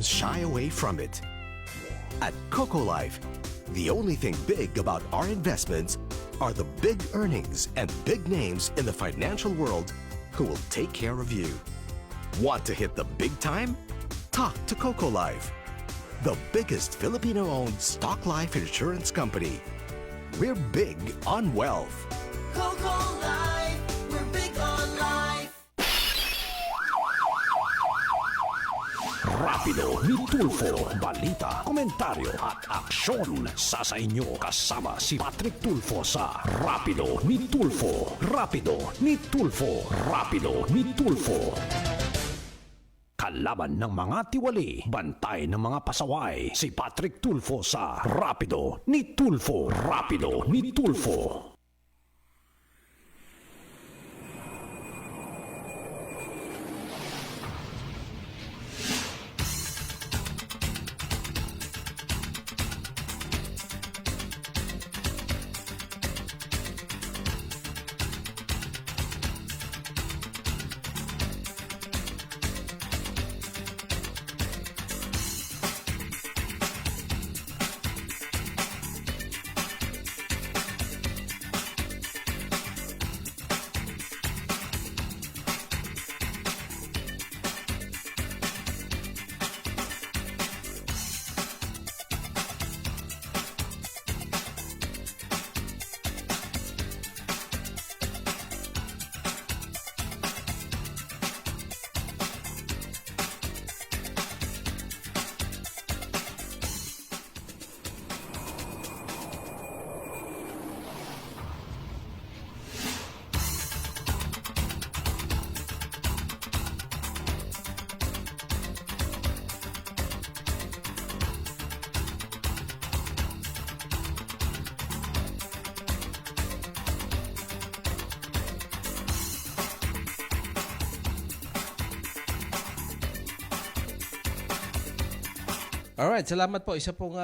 shy away from it. At Coco Life, the only thing big about our investments are the big earnings and big names in the financial world who will take care of you. Want to hit the big time? Talk to Coco Life, the biggest Filipino-owned stock life insurance company. We're big on wealth. Coco Life, we're big on life. Rapido ni Tulfo, balita, komentaryo at aksyon. Sa inyo kasama si Patrick Tulfo sa Rapido ni Tulfo. Rapido ni Tulfo. Rapido ni Tulfo. Kalaban ng mga tiwali, bantay ng mga pasaway, si Patrick Tulfo sa Rapido ni Tulfo. Rapido ni Tulfo. Alright, salamat po. Isa pong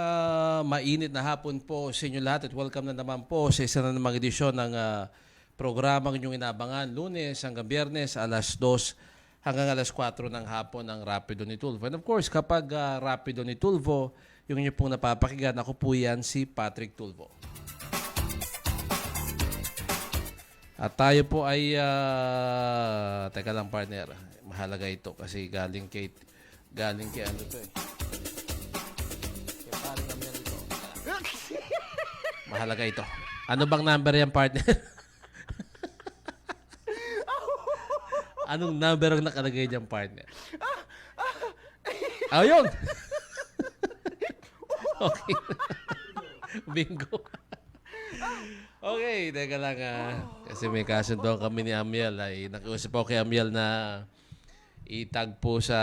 mainit na hapon po sa inyo lahat at welcome na naman po sa isa na namang edisyon ng programang inyong inabangan. Lunes hanggang Biyernes, alas 2 hanggang alas 4 ng hapon ng Rapido ni Tulfo. And of course, kapag Rapido ni Tulfo, yung inyo pong napapakinggan, ako po yan si Patrick Tulfo. At tayo po ay, teka lang partner, mahalaga ito kasi galing kay ano to eh. Mahalaga ito. Ano bang number yan, partner? Anong number ang nakalagay dyan, partner? Ayun! Okay. Bingo. Okay, teka lang. Kasi may kasunduan kami ni Amiel. Nakiusap ako kay Amiel na itagpo sa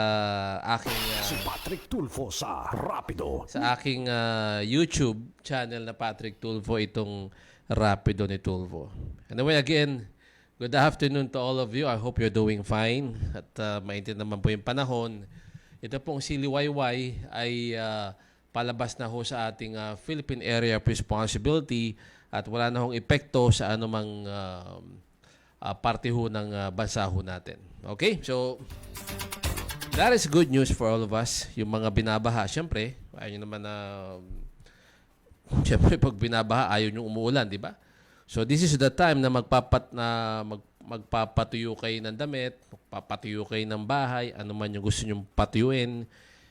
aking si Patrick Tulfo sa Rapido. Sa aking YouTube channel na Patrick Tulfo itong Rapido ni Tulfo. Anyway, again, good afternoon to all of you. I hope you're doing fine. At maintindihan naman po yung panahon. Ito pong si Liwayway ay palabas na ho sa ating Philippine Area of Responsibility at wala na hong epekto sa anumang parte ho ng bansa ho natin. Okay? So, that is good news for all of us. Yung mga binabaha, syempre, ayaw nyo naman na, syempre, pag binabaha, ayaw nyo umuulan, di ba? So, this is the time na magpapatuyo kayo ng damit, magpapatuyo kayo ng bahay, ano man yung gusto nyong patuyuin.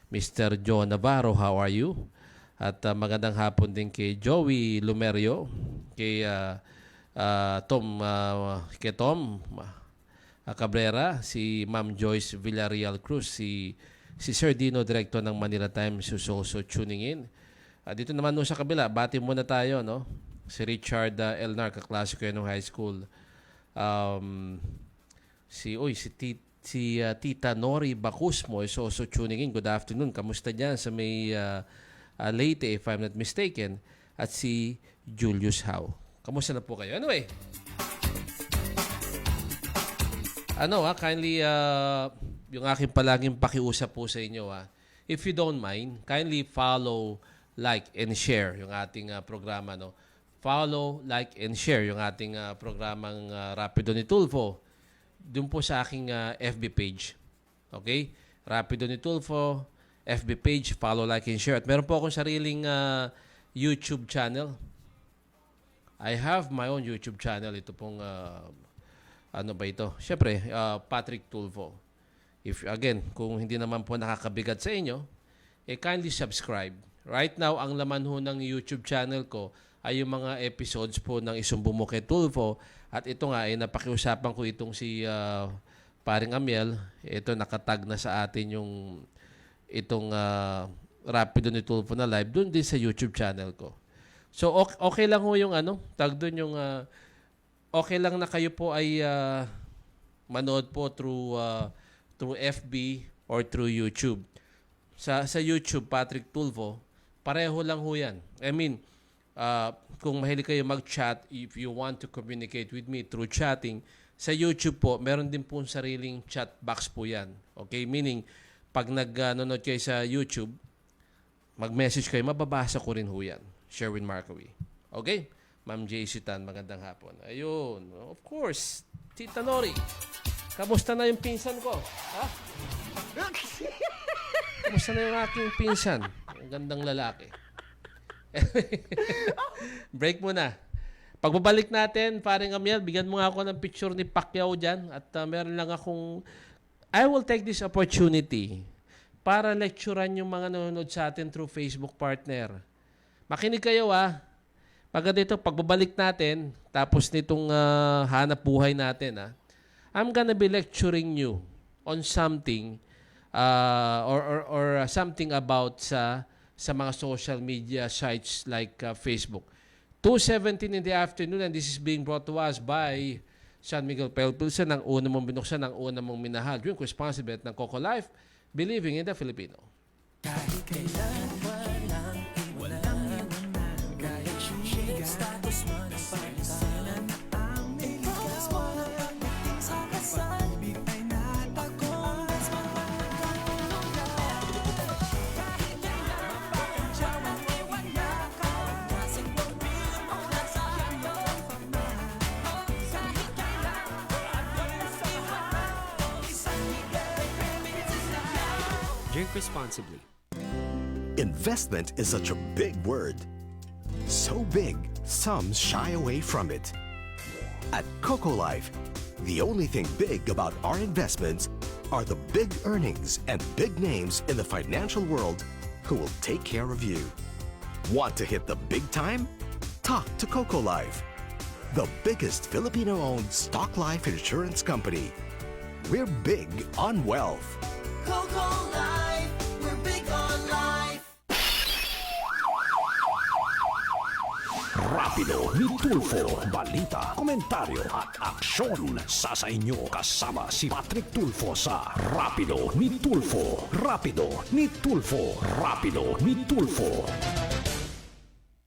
Mr. John Navarro, how are you? At magandang hapon din kay Joey Lumerio, kay Tom Cabrera, si Ma'am Joyce Villarreal Cruz, si Sir Dino, Director ng Manila Times, who's also tuning in. Dito naman no sa kabila, bati muna tayo, no? Si Richard Elnar, kaklase ko yun ng high school. Si Tita Nori Bacusmo is also tuning in. Good afternoon. Kamusta dyan sa may Leyte, if I'm not mistaken. At si Julius Howe. Kamusta na po kayo? Anyway, kindly, yung aking palaging pakiusap po sa inyo, if you don't mind, kindly follow, like, and share yung ating programa, no? Follow, like, and share yung ating programang Rapido ni Tulfo doon po sa aking FB page. Okay? Rapido ni Tulfo, FB page, follow, like, and share. At meron po akong sariling YouTube channel. I have my own YouTube channel. Ito pong, ano ba ito? Siyempre, Patrick Tulfo. Again, kung hindi naman po nakakabigat sa inyo, kindly subscribe. Right now, ang laman ho ng YouTube channel ko ay yung mga episodes po ng Isumbo Mo Kay Tulfo. At ito nga, napakiusapan ko itong si Paring Amiel. Ito, nakatag na sa atin yung itong Rapido ni Tulfo na live doon din sa YouTube channel ko. So, okay lang ho yung tag doon yung okay lang na kayo po ay manood po through FB or through YouTube. Sa YouTube, Patrick Tulfo, pareho lang ho yan. I mean, kung mahilig kayo mag-chat, if you want to communicate with me through chatting, sa YouTube po, meron din po sariling chat box po yan. Okay? Meaning, pag nanonood kayo sa YouTube, mag-message kayo, mababasa ko rin ho yan. Sherwin Marcowi. Okay? Ma'am JC Tan, magandang hapon. Ayun. Of course, Tita Nori. Kamusta na yung pinsan ko? Ha? Kamusta na yung aking pinsan? Ang gandang lalaki. Break muna. Pagbabalik natin, Paring Amiel, bigyan mo nga ako ng picture ni Pacquiao dyan. At meron lang akong... I will take this opportunity para lecturean yung mga nanonood sa atin through Facebook partner. Makinig kayo Pagka dito, pagbabalik natin, tapos nitong hanap buhay natin, I'm gonna be lecturing you on something or something about sa mga social media sites like Facebook. 2:17 in the afternoon, and this is being brought to us by San Miguel Pale Pilsen, ang una mong binuksan, ang una mong minahal. Drink responsibly ng Coco Life, believing in the Filipino. Kahit kailan walang iwanan, kahit sumigay, status man ang palisanan ang bigas, walang pagdating sa kasal, ibig ay natagong, mas kahit kailan mapagkadyaw ang iwanan ka, kasing pagpili mo na sa kanyo, kahit kailan ating sa iwanan, isang Miguel Drink responsibly. Investment is such a big word. So big, some shy away from it. At Coco Life, the only thing big about our investments are the big earnings and big names in the financial world who will take care of you. Want to hit the big time? Talk to Coco Life, the biggest Filipino-owned stock life insurance company. We're big on wealth. Coco Life, we're big on life. Rapido ni Tulfo. Balita, komentaryo at aksyon. Sa inyo kasama si Patrick Tulfo sa Rapido ni Tulfo. Rapido ni Tulfo. Rapido ni Tulfo.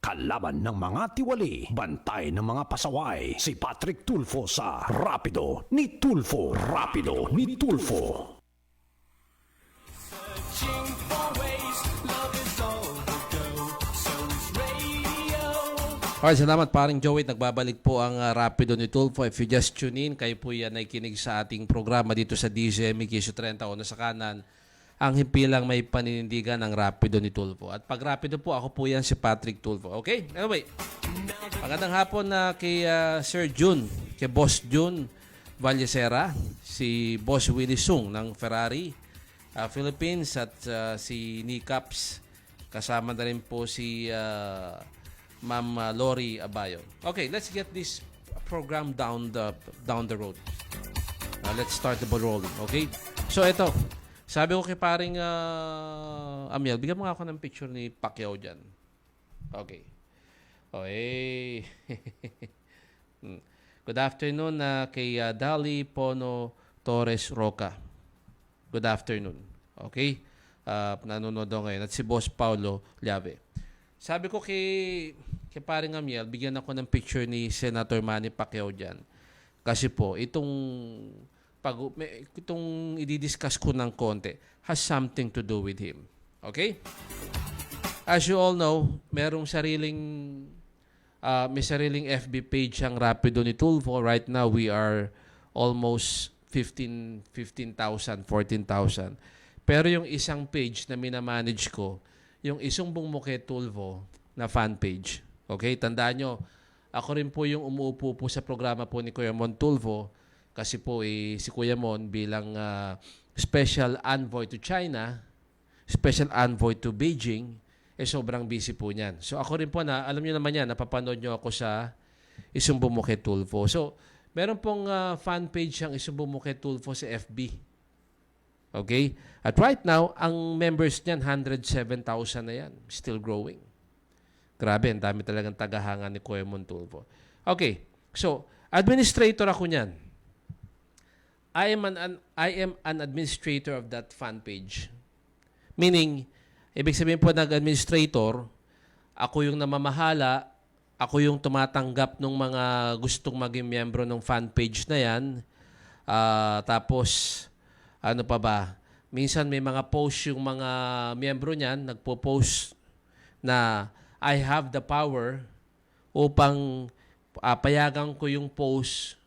Kalaban ng mga tiwali, bantay ng mga pasaway. Si Patrick Tulfo sa Rapido ni Tulfo. Rapido ni Tulfo. Searching for ways, love is all the go. So is radio. Alright, salamat Paring Joey. Nagbabalik po ang Rapido ni Tulfo. If you just tune in, kayo po yan ay kinig sa ating programa dito sa DZME Quezon 30 o sa kanan. Ang himpilang may paninindigan ng Rapido ni Tulfo. At pag Rapido po, ako po yan si Patrick Tulfo. Okay? Anyway, magandang hapon na kay Sir Jun, kay Boss Jun Vallecera, si Boss Willie Sung ng Ferrari Philippines at si Nicaps. Kasama na rin po si Ma'am Lori Abayo. Okay, let's get this program down the road. Let's start the ball rolling. Okay? So ito, sabi ko kay Paring Amiel, bigyan mo nga ako ng picture ni Pacquiao dyan. Okay. Okay. Good afternoon kay Dali Pono Torres Roca. Good afternoon. Okay? Nanonood ako ngayon. At si Boss Paulo Llave. Sabi ko kay Paring Amiel, bigyan ako ng picture ni Senator Manny Pacquiao dyan. Kasi po, itong i-discuss ko ng konti has something to do with him. Okay? As you all know, may sariling FB page ang Rapido ni Tulfo. Right now, we are almost 15,000, 14,000. Pero yung isang page na minamanage ko, yung Isumbong Muke Tulfo na fan page. Okay? Tandaan nyo, ako rin po yung umuupo po sa programa po ni Kuya Mon Tulfo kasi po si Kuya Mon bilang Special Envoy to China, Special Envoy to Beijing, sobrang busy po niyan. So ako rin po alam niyo naman yan, napapanood niyo ako sa Isumbong Muke Tulfo. So, meron pong fan page ang Isumbong Muke Tulfo sa FB. Okay? At right now, ang members niyan, 107,000 na yan. Still growing. Grabe, ang dami talagang tagahanga ni Kuya Mon Tulfo. Okay. So, administrator ako niyan. I am an administrator of that fan page. Meaning, ibig sabihin po nag-administrator, ako yung namamahala, ako yung tumatanggap ng mga gustong maging miyembro ng fan page na yan. Tapos, ano pa ba? Minsan may mga post yung mga miyembro niyan, nagpo-post na I have the power upang payagan ko yung post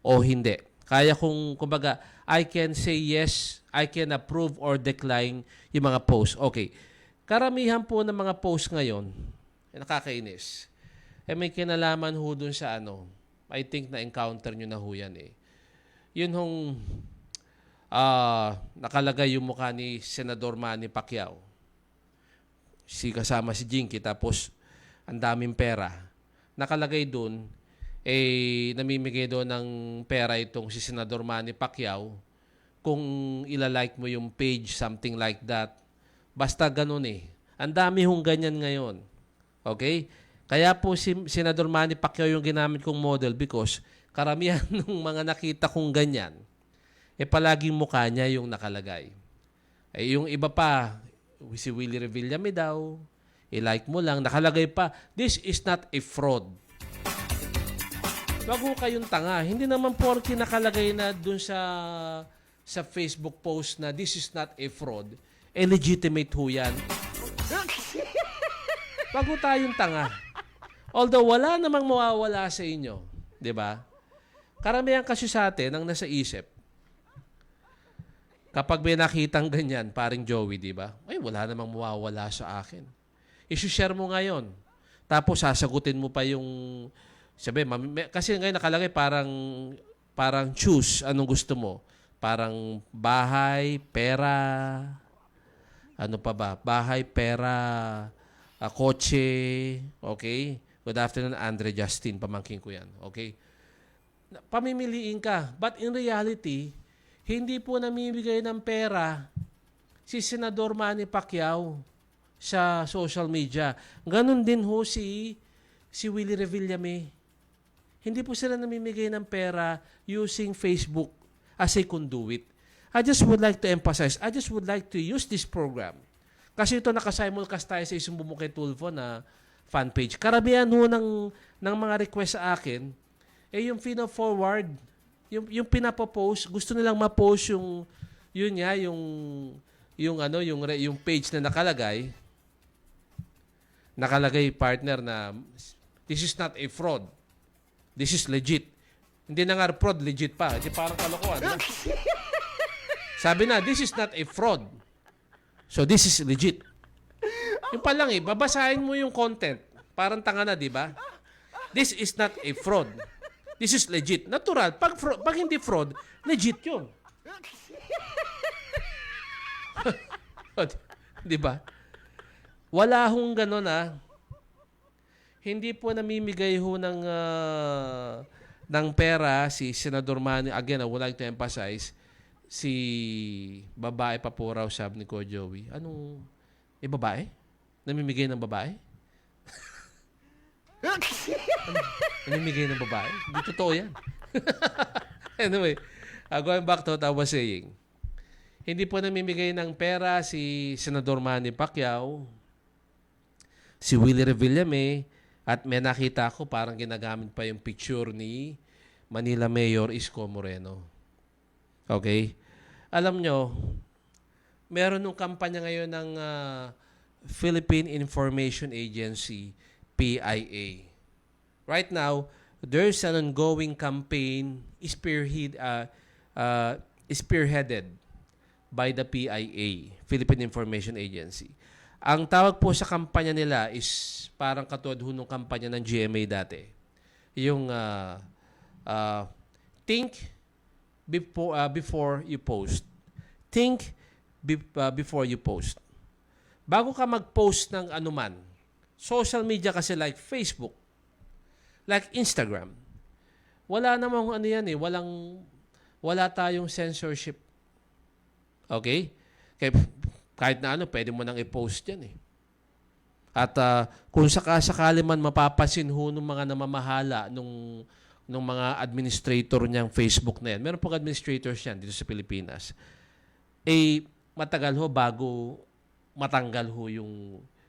o hindi. Kaya kung, kumbaga, I can say yes, I can approve or decline yung mga post. Okay. Karamihan po ng mga post ngayon, nakakainis. May kinalaman ho dun sa I think na-encounter nyo na ho yan eh. Yun hong nakalagay yung mukha ni Senador Manny Pacquiao. Kasama si Jinky, tapos ang daming pera. Nakalagay dun, namimigay doon ng pera itong si Senador Manny Pacquiao kung ilalike mo yung page, something like that. Basta ganun eh. Ang dami hong ganyan ngayon. Okay? Kaya po si Senador Manny Pacquiao yung ginamit kong model because karamihan ng mga nakita kong ganyan, palaging mukha niya yung nakalagay. Yung iba pa, si Willie Revillame daw, i-like mo lang, nakalagay pa, this is not a fraud. Wag ho kayong tanga. Hindi naman porke nakalagay na dun sa Facebook post na this is not a fraud, legitimate ho yan. Wag ho tayong tanga. Although wala namang mawawala sa inyo, di ba? Karamihan kasi sa atin ang nasa isip, kapag may nakitang ganyan, paring Joey, di ba? Ay, wala namang mawawala sa akin. I-share mo ngayon. Tapos sasagutin mo pa yung, kasi ngayon nakalagay parang choose anong gusto mo. Parang bahay, pera, ano pa ba? Bahay, pera, kotse, okay? Good afternoon, Andre Justin. Pamangkin ko yan. Okay? Pamimiliin ka. But in reality, hindi po namimigay ng pera si Senador Manny Pacquiao sa social media. Ganon din ho si Willie Revillame. Hindi po sila namimigay ng pera using Facebook as a conduit. I just would like to emphasize, I just would like to use this program. Kasi ito nakasimulcast tayo sa Isumbong Muke Tulfo na fan page. Karamihan ho ng mga request sa akin, yung pina-forward, yung pinapopost, gusto nilang ma-post yung page na nakalagay partner na this is not a fraud. This is legit. Hindi na nga fraud, legit pa. Hindi parang kalokohan. No? Sabi na, this is not a fraud. So this is legit. Yung pa lang babasahin mo yung content. Parang tanga na, di ba? This is not a fraud. This is legit. Natural. Pag hindi fraud, legit yun. Di ba? Wala hong ganun Hindi po namimigay ho ng pera si Senador Manny. Again, I would like to emphasize, si babae pa po raw sabi ni Ko Joey. Anong, babae? Namimigay ng babae? Namimigay ng babae? Hindi totoo yan. Anyway, going back to what I was saying. Hindi po namimigay ng pera si Senador Manny Pacquiao, si Willie Revillame, at may nakita ko parang ginagamit pa yung picture ni Manila Mayor Isko Moreno. Okay? Alam nyo, meron nung kampanya ngayon ng Philippine Information Agency, PIA. Right now, there's an ongoing campaign spearheaded by the PIA, Philippine Information Agency. Ang tawag po sa kampanya nila is parang katulad ho nung kampanya ng GMA dati. Yung think before you post. Think before you post. Bago ka mag-post ng anuman, social media kasi like Facebook, like Instagram, wala namang ano yan eh, wala tayong censorship. Okay? Kahit na ano, pwede mo nang i-post yan eh. At kung sakali man mapapansin ho ng mga namamahala nung mga administrator niyang Facebook na yan, meron pong administrators yan dito sa Pilipinas, eh matagal ho bago matanggal ho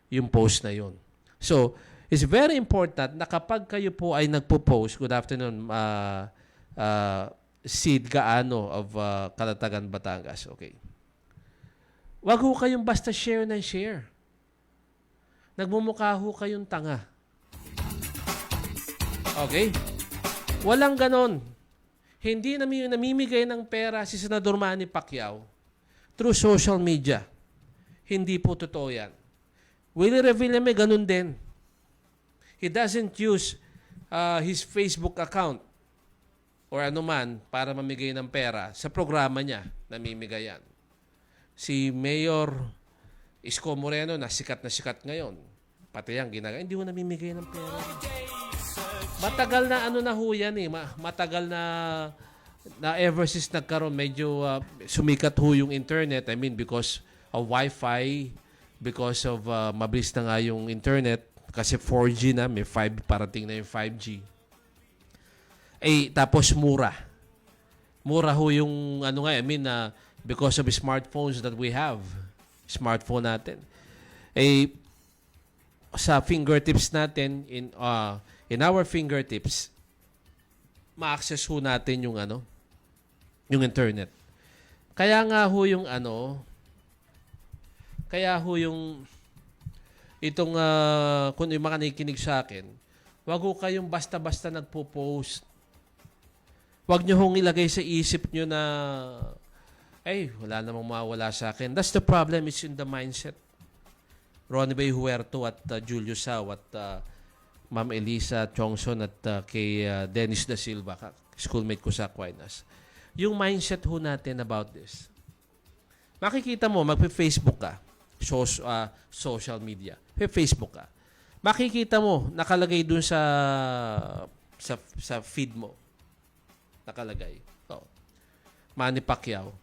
yung post na yun. So, it's very important na kapag kayo po ay nagpo-post, good afternoon, Sid Gaano of Calatagan, Batangas. Okay. Wag ho kayong basta share ng share. Nagmumukha ho kayong tanga. Okay? Walang ganon. Hindi namimigay ng pera si Senador Manny Pacquiao through social media. Hindi po totoo yan. Willie Revillame, ganun din. He doesn't use his Facebook account or anuman para mamigay ng pera. Sa programa niya, namimigay yan. Si Mayor Isko Moreno, na sikat ngayon. Pati yan, hindi ho namimigay ng pera. Matagal na ano na ho yan eh. Matagal na ever since nagkaroon, medyo sumikat ho yung internet. I mean, because of Wi-Fi, because of mabilis na nga yung internet, kasi 4G na, may 5, parating na yung 5G. Eh, tapos mura. Mura ho yung, ano nga, I mean, because of smartphones that we have. Smartphone natin. Eh, sa fingertips natin, in our fingertips, ma-access ho natin yung yung internet. Kaya nga ho yung itong kung yung mga nakikinig sa akin, wag ho kayong basta-basta nagpo-post. Wag nyo hong ilagay sa isip nyo na wala namang mawawala sa akin. That's the problem. It's in the mindset. Ronnie Bay Huerto at Julius Sao at Ma'am Elisa Chongson at kay Dennis Da Silva, schoolmate ko sa Aquinas. Yung mindset ho natin about this. Makikita mo, magpe-Facebook ka, social media, Facebook ka. Makikita mo, nakalagay dun sa feed mo. Nakalagay. Manny Pacquiao.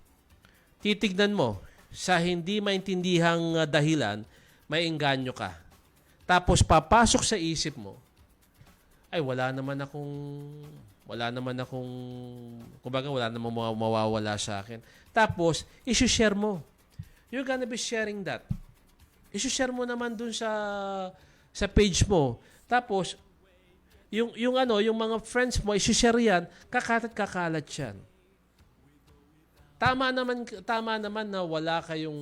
Titignan mo, sa hindi maintindihang dahilan, may engganyo ka. Tapos papasok sa isip mo, wala naman akong, kumbaga wala namang mawawala sa akin. Tapos, isi-share mo. You're gonna be sharing that. Isi-share mo naman dun sa page mo. Tapos, yung mga friends mo, isi-share yan, kakalat yan. Tama naman na wala kayong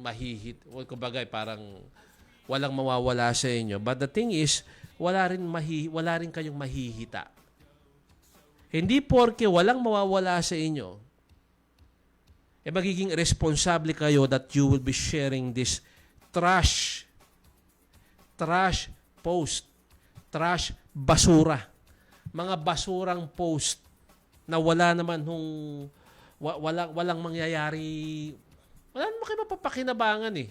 mahihit. Kumbaga, parang walang mawawala sa inyo. But the thing is, wala rin kayong mahihita. Hindi porke walang mawawala sa inyo, magiging responsable kayo that you will be sharing this trash post, trash basura. Mga basurang post na wala naman walang mangyayari, wala naman kayo mapapakinabangan eh.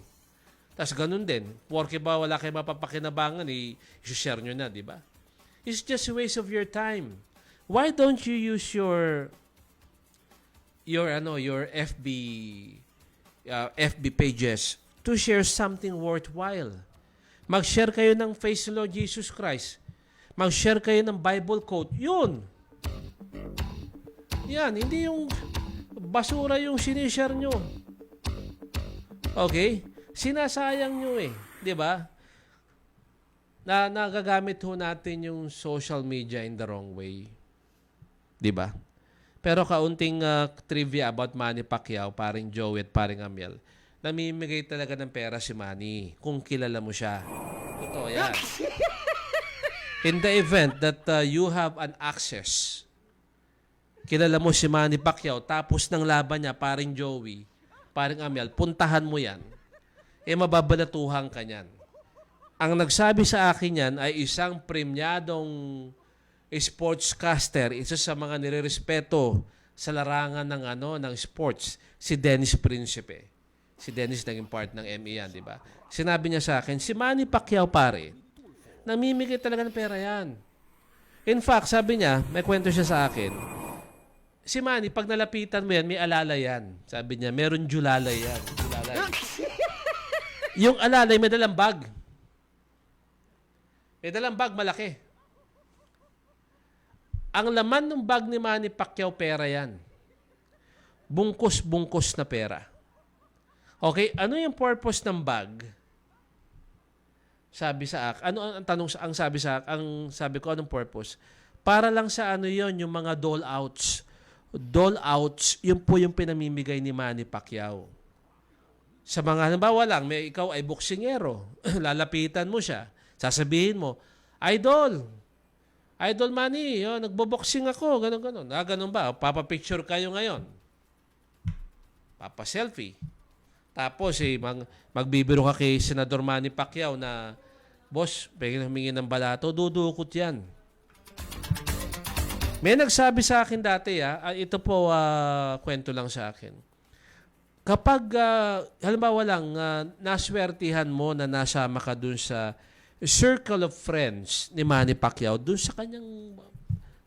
Tapos ganun din, porke ba wala kayo mapapakinabangan i-share nyo na, di ba? It's just a waste of your time. Why don't you use your FB pages to share something worthwhile? Mag-share kayo ng Face the Lord Jesus Christ. Mag-share kayo ng Bible quote. Yun. Yan, hindi yung basura yung sinishare nyo. Okay? Sinasayang nyo eh. Di ba? Nagagamit ho natin yung social media in the wrong way. Di ba? Pero kaunting trivia about Manny Pacquiao, paring Joey at paring Amiel, namimigay talaga ng pera si Manny kung kilala mo siya. Totoo yan. In the event that you have an access, kilala mo si Manny Pacquiao, tapos ng laban niya, paring Joey, paring Amiel, puntahan mo yan, mababalatuhan ka niyan. Ang nagsabi sa akin yan ay isang premyadong sportscaster, isa sa mga nirerespeto sa larangan ng sports, si Dennis Principe. Si Dennis naging part ng ME yan, di ba? Sinabi niya sa akin, si Manny Pacquiao pare, namimigay talaga ng pera yan. In fact, sabi niya, may kwento siya sa akin, si Manny, pag nalapitan mo yan, may alalay yan. Sabi niya, meron julalay yan. Julalay. Yung alalay, may dalang bag. May dalang bag, malaki. Ang laman ng bag ni Manny Pacquiao, pera yan. Bungkus-bungkus na pera. Okay, ano yung purpose ng bag? Sabi sa akin, ano ang tanong ang sabi sa akin, ang sabi ko anong purpose? Para lang sa ano yon, yung mga dole outs. Dole outs, yun po yung pinamimigay ni Manny Pacquiao. Sa mga halimbawa lang, ikaw ay boksingero, lalapitan mo siya, sasabihin mo, Idol Manny, nagbo-boxing ako, ganun. Ganun ba? Papa-picture kayo ngayon. Papa-selfie. Tapos, magbibiro ka kay Senador Manny Pacquiao na, boss, pwede humingi ng balato, dudukot yan. May nagsabi sa akin dati, ito po, kwento lang sa akin. Kapag, halimbawa lang, naswertihan mo na nasama ka dun sa circle of friends ni Manny Pacquiao, dun sa kanyang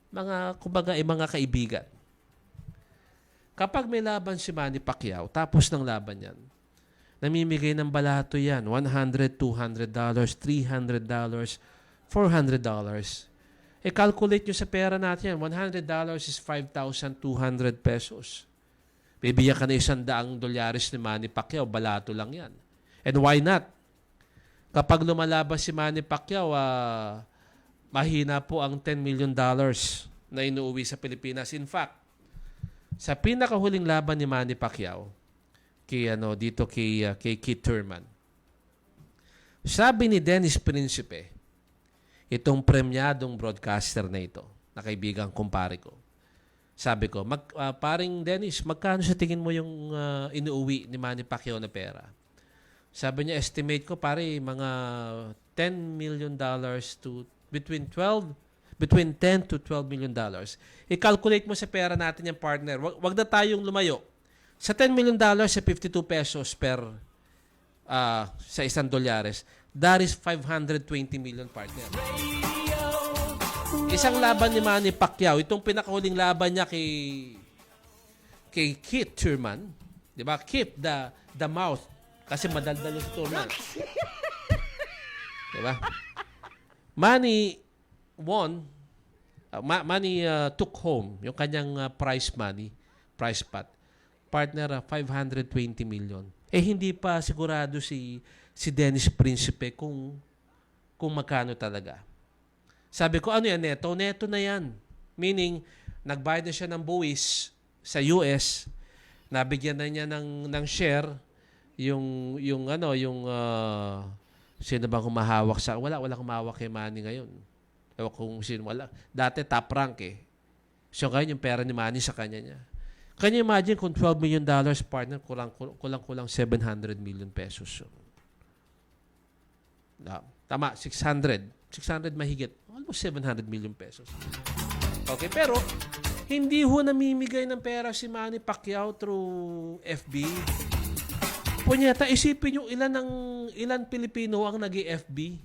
mga kaibigan. Kapag may laban si Manny Pacquiao, tapos ng laban yan, namimigay ng balato yan, $100, $200, $300, $400. Calculate nyo sa pera natin yan, $100 is 5,200 pesos. Bibigyan ka na $100 ni Manny Pacquiao, balato lang yan. And why not? Kapag lumalabas si Manny Pacquiao, mahina po ang $10 million na inuuwi sa Pilipinas. In fact, sa pinakahuling laban ni Manny Pacquiao, kay Keith Thurman, sabi ni Dennis Principe, itong premyadong broadcaster na ito, na kaibigang kumpare ko, sabi ko, paring Dennis, magkano sa tingin mo yung inuuwi ni Manny Pacquiao na pera? Sabi niya, estimate ko, pare, mga $10 million to between 10 to $12 million. I-calculate mo sa pera natin yung partner. Wag na tayong lumayo. Sa $10 million, sa 52 pesos per sa $1. That is 520 million partner. Isang laban ni Manny Pacquiao, itong pinakahuling laban niya kay Keith Thurman, di ba? Keep the mouth kasi madaldal yung Thurman. Di ba? Manny won, Manny took home yung kanyang prize pot. Partner, 520 million. Hindi pa sigurado si Dennis Principe kung magkano talaga. Sabi ko, ano yan, neto? Neto na yan. Meaning, nagbayad na siya ng buwis sa US, nabigyan na niya ng share, yung sino bang humahawak sa, wala humahawak kay Manny ngayon. Ewan kung sino, wala. Dati top rank So, ngayon yung pera ni Manny sa kanya niya. Can you imagine kung $12 million partner, kulang 700 million pesos. Tama, 600 mahigit. Almost 700 million pesos. Okay, pero hindi ho namimigay ng pera si Manny Pacquiao through FB. Punyeta, isipin yung ilan Pilipino ang nag-FB.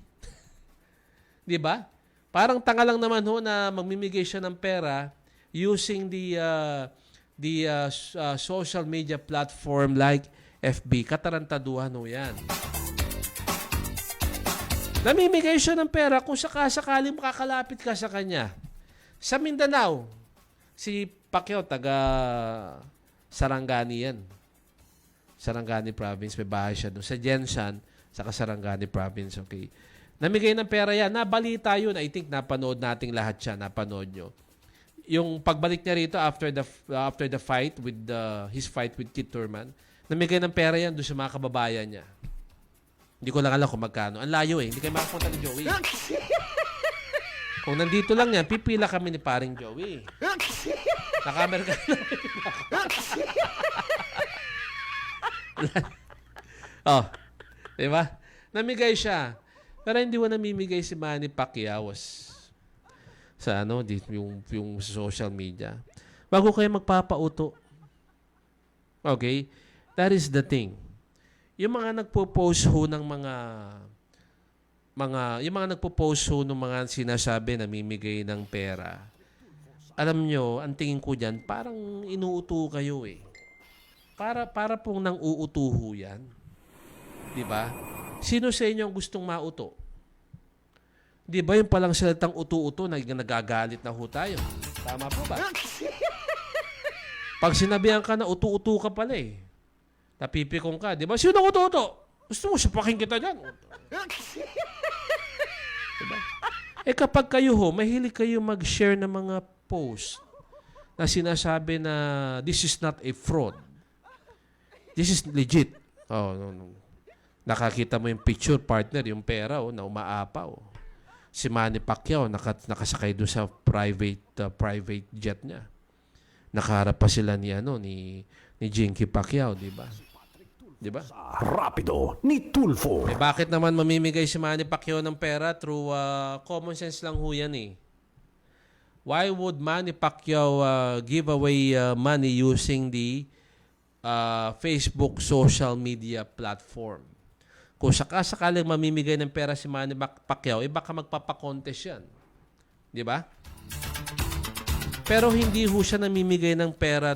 Di ba? Parang tanga lang naman ho na magmimigay siya ng pera using the social media platform like FB. Katarantaduhan ho yan. Namimigay siya ng pera kung sakasakali makakalapit ka sa kanya. Sa Mindanao, si Pacquiao, taga Sarangani yan. Sarangani province, may bahay siya doon. Sa Jensan, sa Sarangani province, okay. Namigay ng pera yan. Nabalita yun. I think napanood nating lahat siya. Napanood nyo. Yung pagbalik niya rito after the fight with his fight with Keith Thurman, namigay ng pera yan doon sa mga kababayan niya. Hindi ko lang alam kung magkano. Ang layo hindi kayo makapunta ni Joey. Kung nandito lang yan, pipila kami ni paring Joey. Naka-American. Oh, di ba? Namigay siya. Pero hindi mo namimigay si Manny Pacquiao sa yung social media. Bago kayo magpapauto. Okay? That is the thing. Yung mga nagpo-post ho ng yung mga nagpo-post ho ng mga sinasabi na mimigay ng pera. Alam nyo, ang tingin ko dyan, parang inuuto kayo eh. Para pong nang uutuho yan. Di ba? Sino sa inyo ang gustong mauto? Di ba yung palang salitang uto-uto, nagagalit na ho tayo. Tama po ba? Pag sinabihan ka na uto-uto ka pala eh. Napipikong ka. Di ba? Sino ang uto-uto? Gusto mo, sapakin kita dyan. Diba? Eh kapag kayo ho, mahilig kayo mag-share ng mga post na sinasabi na this is not a fraud. This is legit. Oh, no. Nakakita mo yung picture partner, yung pera na umaapaw. Si Manny Pacquiao nakasakay doon sa private jet niya. Nakaharap pa sila ni Jinky Pacquiao, di ba? Di ba? Rapido ni Tulfo. Eh bakit naman mamimigay si Manny Pacquiao ng pera through common sense lang ho yan eh. Why would Manny Pacquiao give away money using the Facebook social media platform? Kung sakaling mamimigay ng pera si Manny Pacquiao, eh baka magpapakontest yan. Di ba? Pero hindi ho siya namimigay ng pera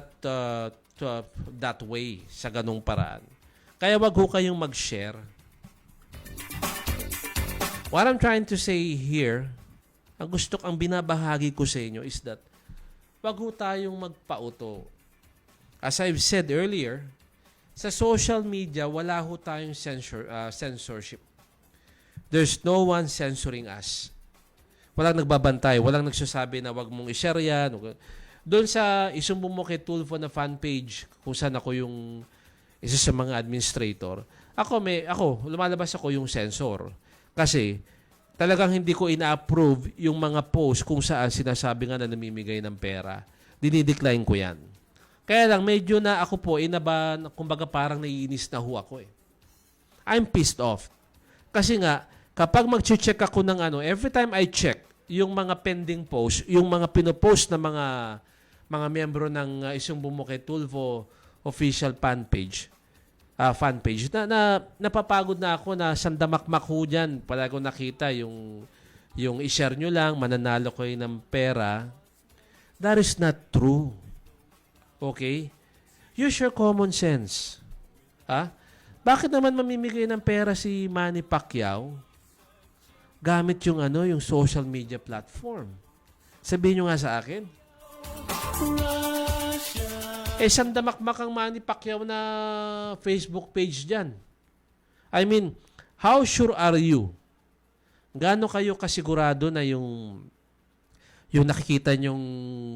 that way, sa ganung paraan. Kaya wag ho kayong mag-share. What I'm trying to say here, ang binabahagi ko sa inyo is that wag ho tayong magpauto. As I've said earlier, sa social media, wala ho tayong censorship. There's no one censoring us. Walang nagbabantay, walang nagsasabi na wag mong i-share yan. Doon sa isumbong mo kay Tulfo na fan page, kung saan ako yung isa sa mga administrator, lumalabas ako yung censor. Kasi talagang hindi ko ina-approve yung mga post kung saan sinasabi nga na namimigay ng pera. Dinidecline ko yan. Kaya lang, medyo na ako po, kumbaga parang naiinis na ho ako eh. I'm pissed off. Kasi nga, kapag mag-check ako ng every time I check yung mga pending post, yung mga pinopost na mga miyembro ng Isang Bumo kay Tulfo official fan page, napapagod na ako na sandamakmak ho dyan. Pala ko nakita yung i-share nyo lang, mananalo kayo ng pera. That is not true. Okay? Use your common sense. Ha? Bakit naman mamimigay ng pera si Manny Pacquiao gamit yung yung social media platform? Sabihin nyo nga sa akin. Sandamakmak ang Manny Pacquiao na Facebook page dyan. I mean, how sure are you? Gaano kayo kasigurado na yung nakikita nyong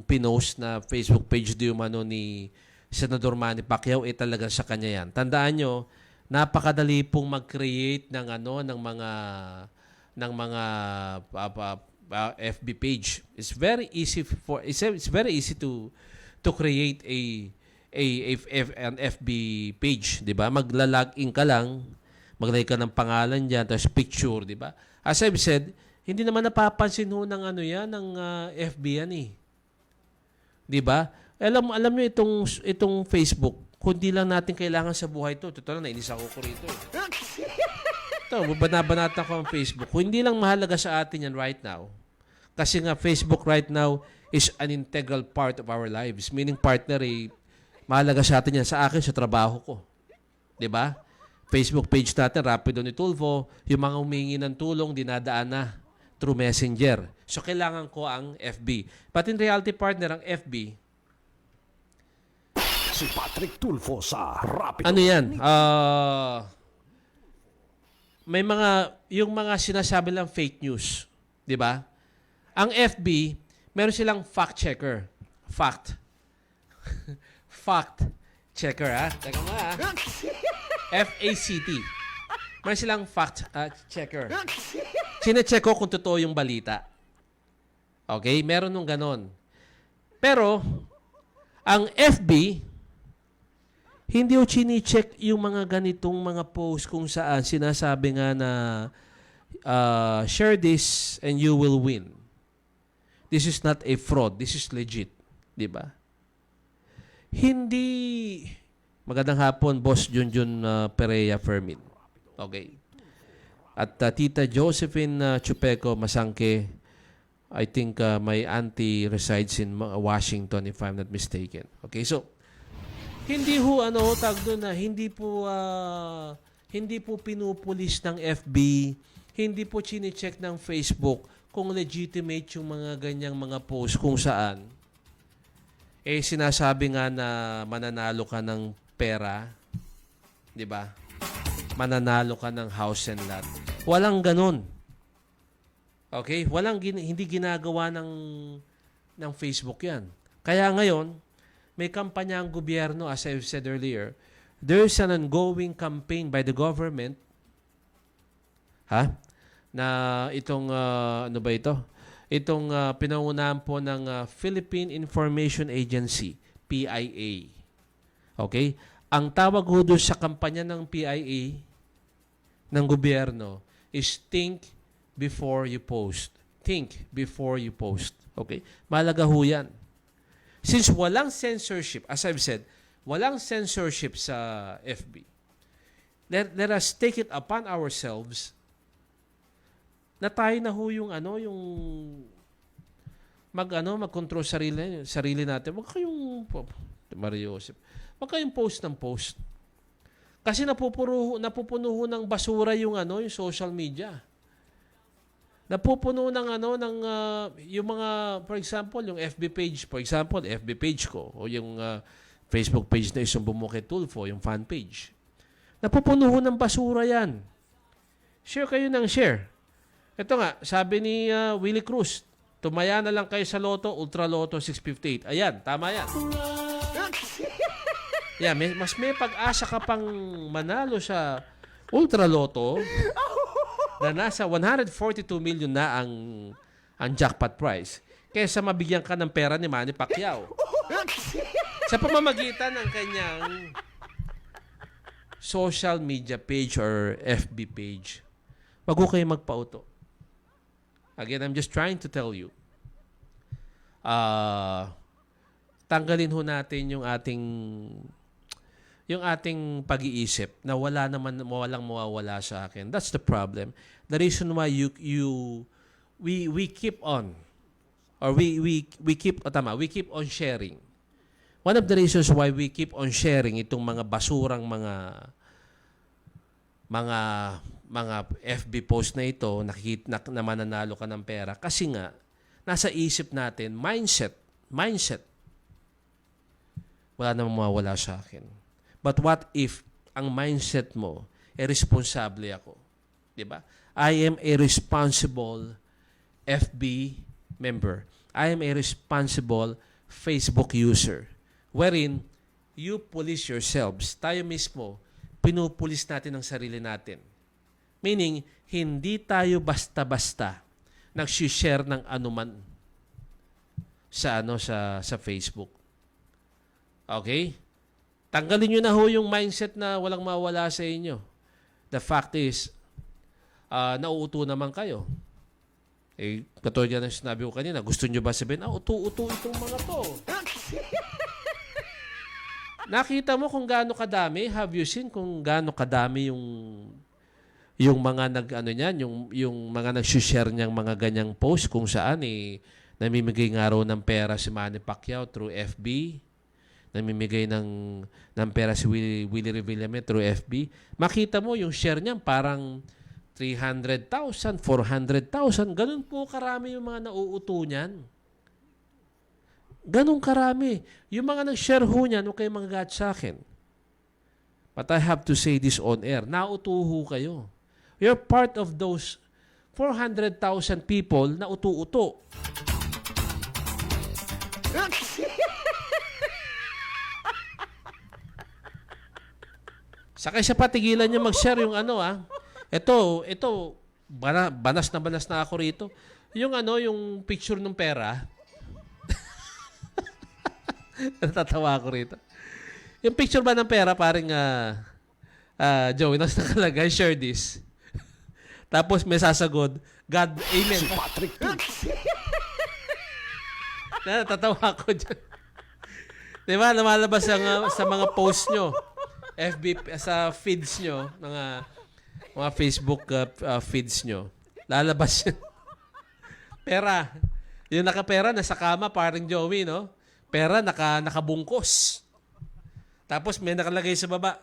pinost na Facebook page di umano ni Senador Manny Pacquiao talaga sa kanya yan. Tandaan nyo, napakadali pong mag-create ng mga FB page. It's very easy to create an FB page, 'di ba? Magla-login ka lang, maglagay ka ng pangalan diyan, tapos picture, 'di ba? As I've said, hindi naman napapansin ho ng ng FB yan eh. 'Di ba? Alam niyo itong Facebook, kundi lang natin kailangan sa buhay to. Totoo na, nainis ako rito. Ito, banabanata ko ang Facebook. Hindi lang mahalaga sa atin yan right now. Kasi nga Facebook right now is an integral part of our lives. Meaning partner mahalaga sa atin yan. Sa akin, sa trabaho ko. 'Di ba? Facebook page natin, Rapido ni Tulfo. Yung mga humingi ng tulong, dinadaan na through Messenger. So, kailangan ko ang FB. But in reality, partner, ang FB, Si Patrick Tulfo sa Rapido. ano yan? May yung mga sinasabi lang fake news. Di ba? Ang FB, meron silang fact checker. Fact checker, ha? Teka mo, ha? FACT. Meron silang fact checker. Sine-check ko kung totoo yung balita. Okay? Meron nung ganon. Pero, ang FB, Hindi ho chini-check yung mga ganitong mga post kung saan sinasabi nga na share this and you will win. This is not a fraud. This is legit. Di ba? Hindi. Magandang hapon, Boss Junjun Perea Fermin. Okay. At Tita Josephine Chupeco Masangke, I think my auntie resides in Washington if I'm not mistaken. Okay, so hindi ho tag doon na hindi po pinupulis ng FB, hindi po chine-check ng Facebook kung legitimate yung mga ganyang mga post kung saan sinasabi nga na mananalo ka ng pera, 'di ba? Mananalo ka ng house and lot. Walang ganun. Okay? Hindi ginagawa ng Facebook 'yan. Kaya ngayon, may kampanya ang gobyerno, as I've said earlier. There's an ongoing campaign by the government na itong ano ba ito? Itong pinangunahan po ng Philippine Information Agency, PIA. Okay? Ang tawag ho doon sa kampanya ng PIA ng gobyerno is think before you post. Think before you post. Okay? Malaga ho yan. Since walang censorship, as I've said, walang censorship sa FB, let us take it upon ourselves na tayo na ho yung mag-control sarili natin. Wag kayong Mario Joseph. Wag kayong post ng post. Kasi napupuno ho ng basura yung social media. Napupuno ng yung mga, for example, yung FB page, FB page ko o yung Facebook page na Isang Bumukid Tulfo, yung fan page. Napupuno ho ng basura yan. Share kayo ng share. Ito nga, sabi ni Willie Cruz, tumaya na lang kayo sa Lotto, Ultra Lotto 658. Ayan, tama yan. Yeah, mas may pag-asa ka pang manalo sa Ultra Lotto na nasa 142 million na ang jackpot prize kaysa mabigyan ka ng pera ni Manny Pacquiao. Sa pamamagitan ng kanyang social media page or FB page. Wag ko kayo magpauto. Again, I'm just trying to tell you. Tanggalin ho natin yung ating pag-iisip na walang mawawala sa akin. That's the problem. The reason why we keep on or we keep on sharing. One of the reasons why we keep on sharing itong mga basurang mga FB post na ito, nakikita na mananalo ka ng pera kasi nga nasa isip natin mindset. Wala namang mawawala sa akin. But what if ang mindset mo, responsable ako? 'Di ba? I am a responsible FB member. I am a responsible Facebook user. Wherein you police yourselves. Tayo mismo, pinupulis natin ang sarili natin. Meaning, hindi tayo basta-basta nag-share ng anuman sa Facebook. Okay? Tanggalin nyo na ho yung mindset na walang mawala sa inyo. The fact is, nauuto naman kayo. Katulad yan ang sinabi ko kanina, gusto nyo ba sabihin, uto-uto itong mga to. Nakita mo kung gaano kadami? Have you seen kung gaano kadami yung mga yung mga nag-share niyang mga ganyang post kung saan namimigay nga raw ng pera si Manny Pacquiao through FB, namimigay ng pera si Willie Revillame through FB. Makita mo yung share niya parang 300,000, 400,000, ganun po karami yung mga nauuto niyan. Ganun karami. Yung mga nag-share ho niyan, huwag kayong magagat sa akin. But I have to say this on air. Nauuto ho kayo. You're part of those 400,000 people na uto-uto. Saka siya patigilan niya mag-share yung Ito, banas na ako rito. Yung picture ng pera. Natatawa ako rito. Yung picture ba ng pera, parang Joey, tapos nakalagay, share this. Tapos may sasagot, God, amen. Si Patrick Tulfo. Natatawa ako dyan. Diba, lumalabas sa mga posts nyo, FB, sa feeds nyo, mga Facebook feeds nyo. Lalabas yun. Pera. Yung nakapera, nasa kama, parang Joey, no? Pera, nakabungkos. Tapos may nakalagay sa baba,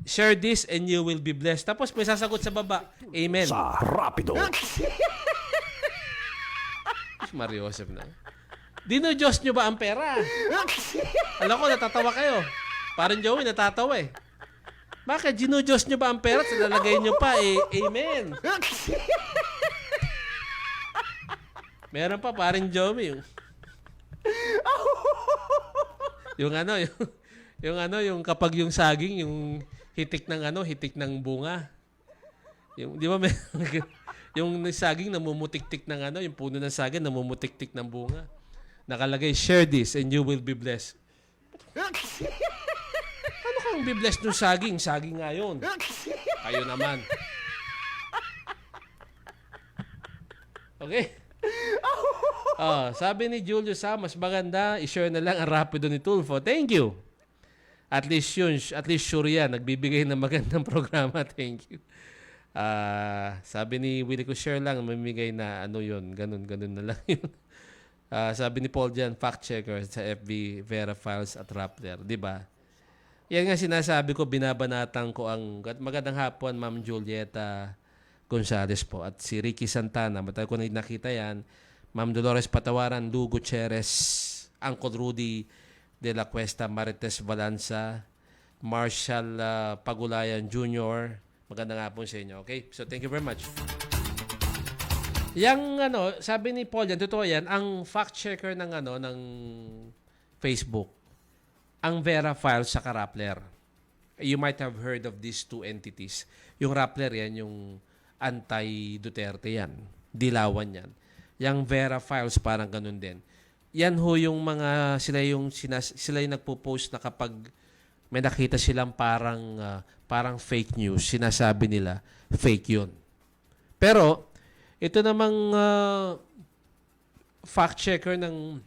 share this and you will be blessed. Tapos may sasagot sa baba, amen. Sa Rapido. Mario Joseph na. Dino-Diyos nyo ba ang pera? Alam ko, natatawa kayo. Parang Joey, natatawa eh. Bakit? Dino-Diyos nyo ba ang pera? Sa lalagay nyo pa eh, amen. Meron pa, parang Joey. Yung kapag yung saging, yung hitik ng bunga. Yung, di ba, yung saging namumutik-tik ng yung puno ng saging namumutik-tik ng bunga. Nakalagay, share this and you will be blessed. Ano kang be blessed ng saging? Saging nga yun. Kayo naman. Okay? Sabi ni Julius mas maganda, i-share na lang ang Rapido ni Tulfo. Thank you. At least sure yan. Nagbibigay ng magandang programa. Thank you. Sabi ni Willie ko, share lang, mamimigay na yun. Ganun na lang yun. Sabi ni Paul Jan, fact checker sa FB, Vera Files at Rappler. Diba? Yan nga sinasabi ko, binabanatan ko ang magandang hapon, Ma'am Julieta Gonzales po. At si Ricky Santana, matagal ko na nakita yan. Ma'am Dolores Patawaran, Lou Gutierrez, Uncle Rudy de la Cuesta, Marites Balanza, Marshall Pagulayan Jr. Magandang hapon sa inyo. Okay? So, thank you very much. Yang sabi ni Paul yan, totoo yan, ang fact checker ng Facebook, ang Vera Files sa Rappler. You might have heard of these two entities. Yung Rappler yan, yung anti-Duterte yan. Dilawan yan. Yung Vera Files parang ganun din. Yan ho yung mga sila yung nagpo-post na kapag may nakita silang parang fake news, sinasabi nila fake 'yun. Pero ito namang fact checker ng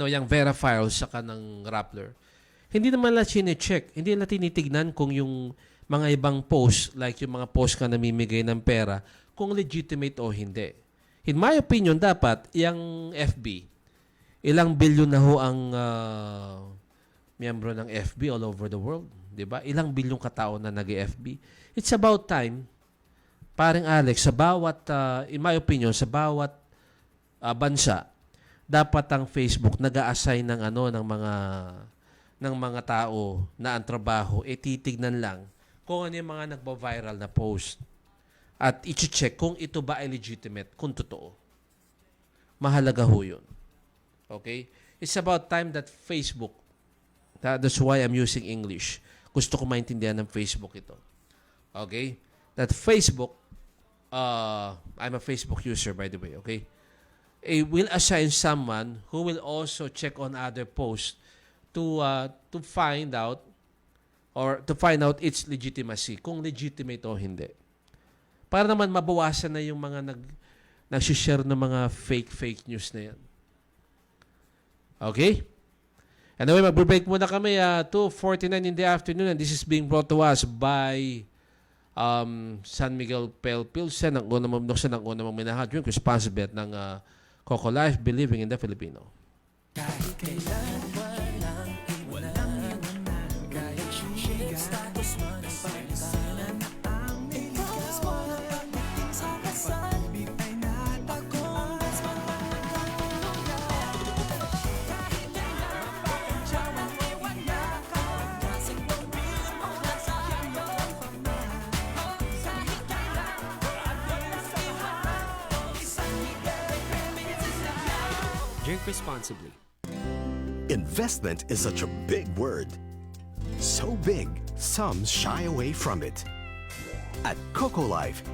yung Vera Files saka ng Rappler. Hindi naman nila chine-check, hindi nila tinitignan kung yung mga ibang post like yung mga post ka namimigay ng pera kung legitimate o hindi. In my opinion, dapat yung FB, ilang bilyon na ho ang miyembro ng FB all over the world. Diba? Ilang bilyong katao na nag-FB. It's about time, parang Alex, sa bawat, in my opinion, sa bawat bansa, dapat ang Facebook nag-a-assign ng mga tao na ang trabaho, titignan lang kung ano yung mga nagba-viral na post. At i-check kung ito ba ay legitimate, kung totoo. Mahalaga ho yun. Okay? It's about time that Facebook, that's why I'm using English. Gusto ko maintindihan ng Facebook ito. Okay? That Facebook, I'm a Facebook user by the way, okay? Will assign someone who will also check on other posts to find out its legitimacy, kung legitimate o hindi. Para naman mabawasan na yung mga nag-share ng mga fake news na yan. Okay? Anyway, mag-break muna kami 2:49 in the afternoon and this is being brought to us by San Miguel Pale Pilsen, ang unang minahal drink responsible ng Coco Life, believing in the Filipino. Kahit kailan walang iwanan, kahit sumigay status man ang pagkasalan, ang ikaw walang pagdating sa kasal, ay natago ang basman ng nagkakulugan. Kahit kailan pagkakyawan ay wala ka, kasing pagbilang mo na sa iyong pamahal. Kahit kailan adoy na sa iwan, isang Miguel Premix is now. Drink responsibly. Investment is such a big word. So big, some shy away from it. At Coco Life,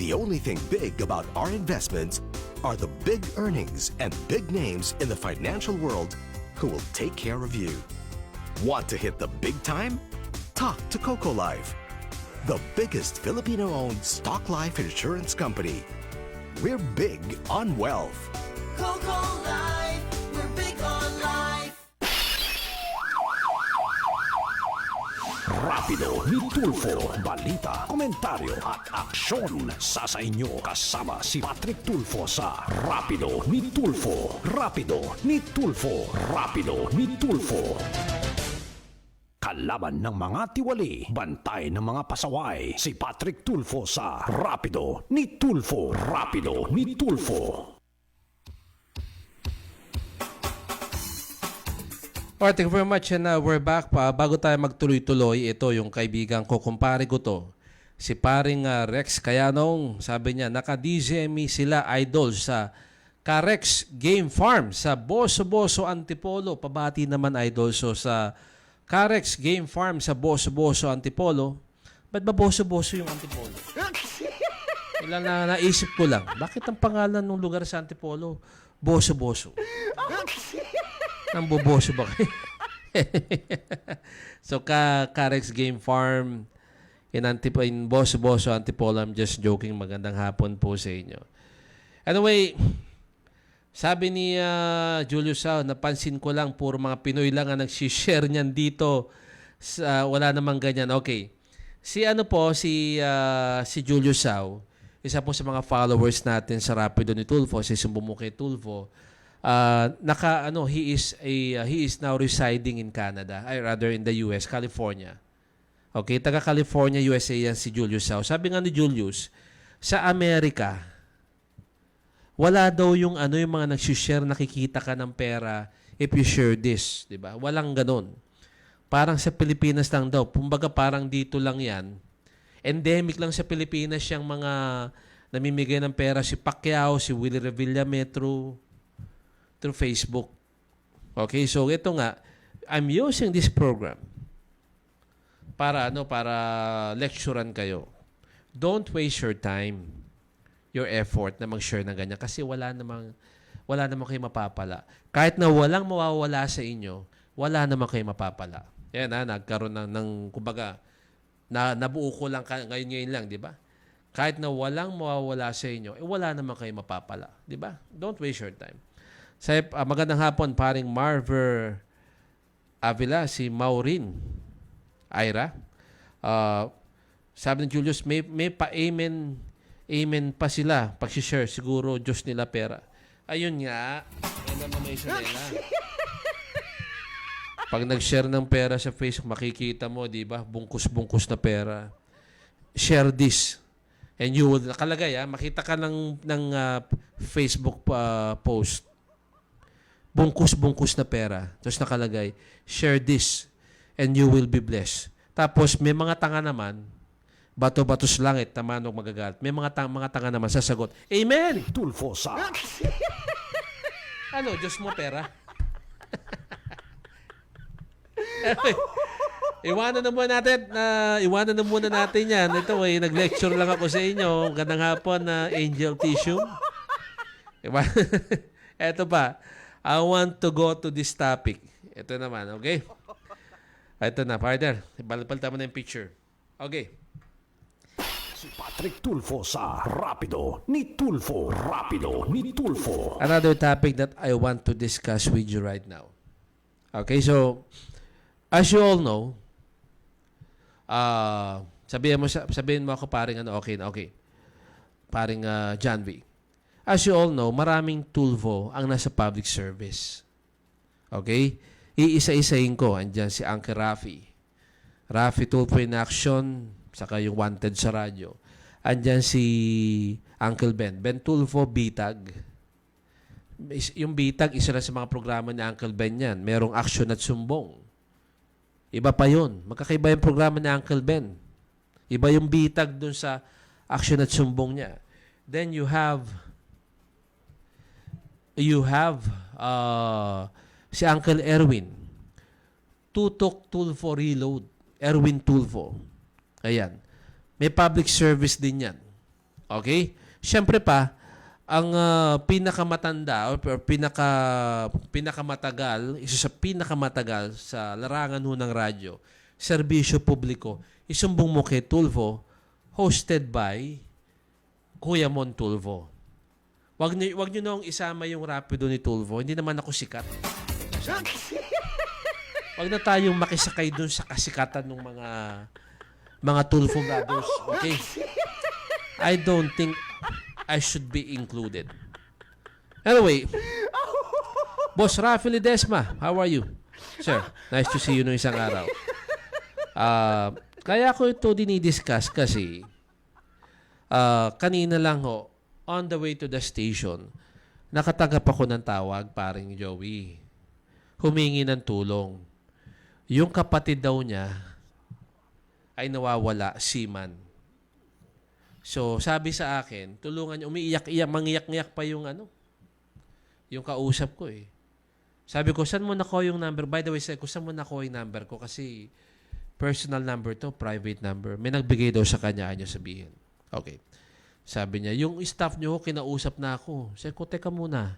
the only thing big about our investments are the big earnings and big names in the financial world who will take care of you. Want to hit the big time? Talk to Coco Life, the biggest Filipino-owned stock life insurance company. We're big on wealth. Coco Life, we're big on life. Rapido ni Tulfo, balita, komentaryo at aksyon. Sa inyo kasama si Patrick Tulfo sa Rapido ni Tulfo. Rapido ni Tulfo. Rapido ni Tulfo. Kalaban ng mga tiwali, bantay ng mga pasaway. Si Patrick Tulfo sa Rapido ni Tulfo. Rapido ni Tulfo. Alright, thank you very much and we're back. Bago tayo magtuloy-tuloy, ito yung kaibigan ko, kumpare ko to. Si paring Rex Kayanong, sabi niya, naka-DZME sila idol sa Carex Game Farm sa Boso-Boso Antipolo. Pabati naman idol so sa Carex Game Farm sa Boso-Boso Antipolo. Ba't ba Boso-Boso yung Antipolo? Ilan na naisip ko lang. Bakit ang pangalan ng lugar sa Antipolo? Boso-Boso. Nang boboso ba kayo? So, Carex Game Farm in Boso-Boso Antipolo. I'm just joking. Magandang hapon po sa inyo. Anyway, sabi ni Julius Sao, napansin ko lang, puro mga Pinoy lang ang nagsishare niyan dito. Wala namang ganyan. Okay. Si Julius Sao, isa po sa mga followers natin sa Rapido ni Tulfo, si Sumbong kay Tulfo, he is now residing in Canada, rather in the US, California. Okay, taga California, USA yan si Julius Sao. Sabi nga ni Julius, sa Amerika, wala daw yung mga nag-share, nakikita ka ng pera if you share this, 'di ba? Walang ganoon. Parang sa Pilipinas lang daw. Kumbaga parang dito lang 'yan. Endemic lang sa Pilipinas yung mga namimigay ng pera, si Pacquiao, si Willie Revillame through Facebook. Okay, so ito nga, I'm using this program para lecturean kayo. Don't waste your time, your effort na mag-share ng ganyan kasi wala namang kayo mapapala. Kahit na walang mawawala sa inyo, wala namang kayo mapapala. Yan nagkaroon ng kumbaga, nabuo ko lang ngayon lang, di ba? Kahit na walang mawawala sa inyo, wala namang kayo mapapala. Di ba? Don't waste your time. Magandang hapon, paring Marver Avila, si Maureen Ira. Sabi ni Julius, may pa-amen pa sila pag-share. Siguro Diyos nila pera. Ayun nga. Ayun naman may nila. Pag nag-share ng pera sa Facebook, makikita mo, di ba? Bungkus-bungkus na pera. Share this. And you will, nakalagay makita ka ng Facebook post. Bungkus-bungkus na pera. Tapos nakalagay, share this and you will be blessed. Tapos may mga tanga naman, bato-batos langit, tamanong magagalit. May mga tanga naman sasagot, Amen! Tulfo sa Ano, Diyos mo pera? Iwanan na muna natin yan. Ito nag-lecture lang ako sa inyo. Gandang hapon na Angel Tissue. Ito pa. I want to go to this topic. Ito naman, okay? Ito na, partner. Balpalta mo na yung picture. Okay. si Patrick Tulfo sa Rapido ni Tulfo. Rapido ni Tulfo. Another topic that I want to discuss with you right now. Okay, so as you all know, sabihin mo ako paring okay. Paring John V. As you all know, maraming Tulfo ang nasa public service. Okay? Iisa-isahin ko. Andyan si Uncle Rafi Tulfo in action, saka yung wanted sa radyo. Andyan si Uncle Ben Tulfo, Bitag. Yung Bitag, isa na sa mga programa ni Uncle Ben yan. Merong action at sumbong. Iba pa yun. Magkakaiba yung programa ni Uncle Ben. Iba yung Bitag dun sa action at sumbong niya. Then you have si Uncle Erwin. Tutok Tulfo Reload. Erwin Tulfo. Ayan. May public service din yan. Okay? Siyempre pa, ang pinakamatanda or pinakamatagal, isa sa pinakamatagal sa larangan ho ng radyo, serbisyo publiko, isumbong mo kay Tulfo, hosted by Kuya Mon Tulfo. Wag niyo nang isama yung Rapido ni Tulfo. Hindi naman ako sikat. Wag na tayong makisakay dun sa kasikatan ng mga Tulfo brothers. Okay? I don't think I should be included. Anyway, Boss Rafi Ledesma, how are you? Sir, nice to see you nung isang araw. Kaya ko ito dinidiscuss kasi kanina lang ho, on the way to the station, nakatanggap ako ng tawag, paring Joey. Humingi ng tulong. Yung kapatid daw niya ay nawawala, seaman. So, sabi sa akin, tulungan niyo, umiiyak-iyak, mangiyak-ngiyak pa yung yung kausap ko eh. Sabi ko, saan mo nakuha yung number? By the way, sabi ko, saan mo nakuha yung number ko? Kasi personal number to, private number. May nagbigay daw sa kanya, niya sabihin. Okay. Sabi niya, yung staff niyo, kinausap na ako. Sabi ko, teka muna.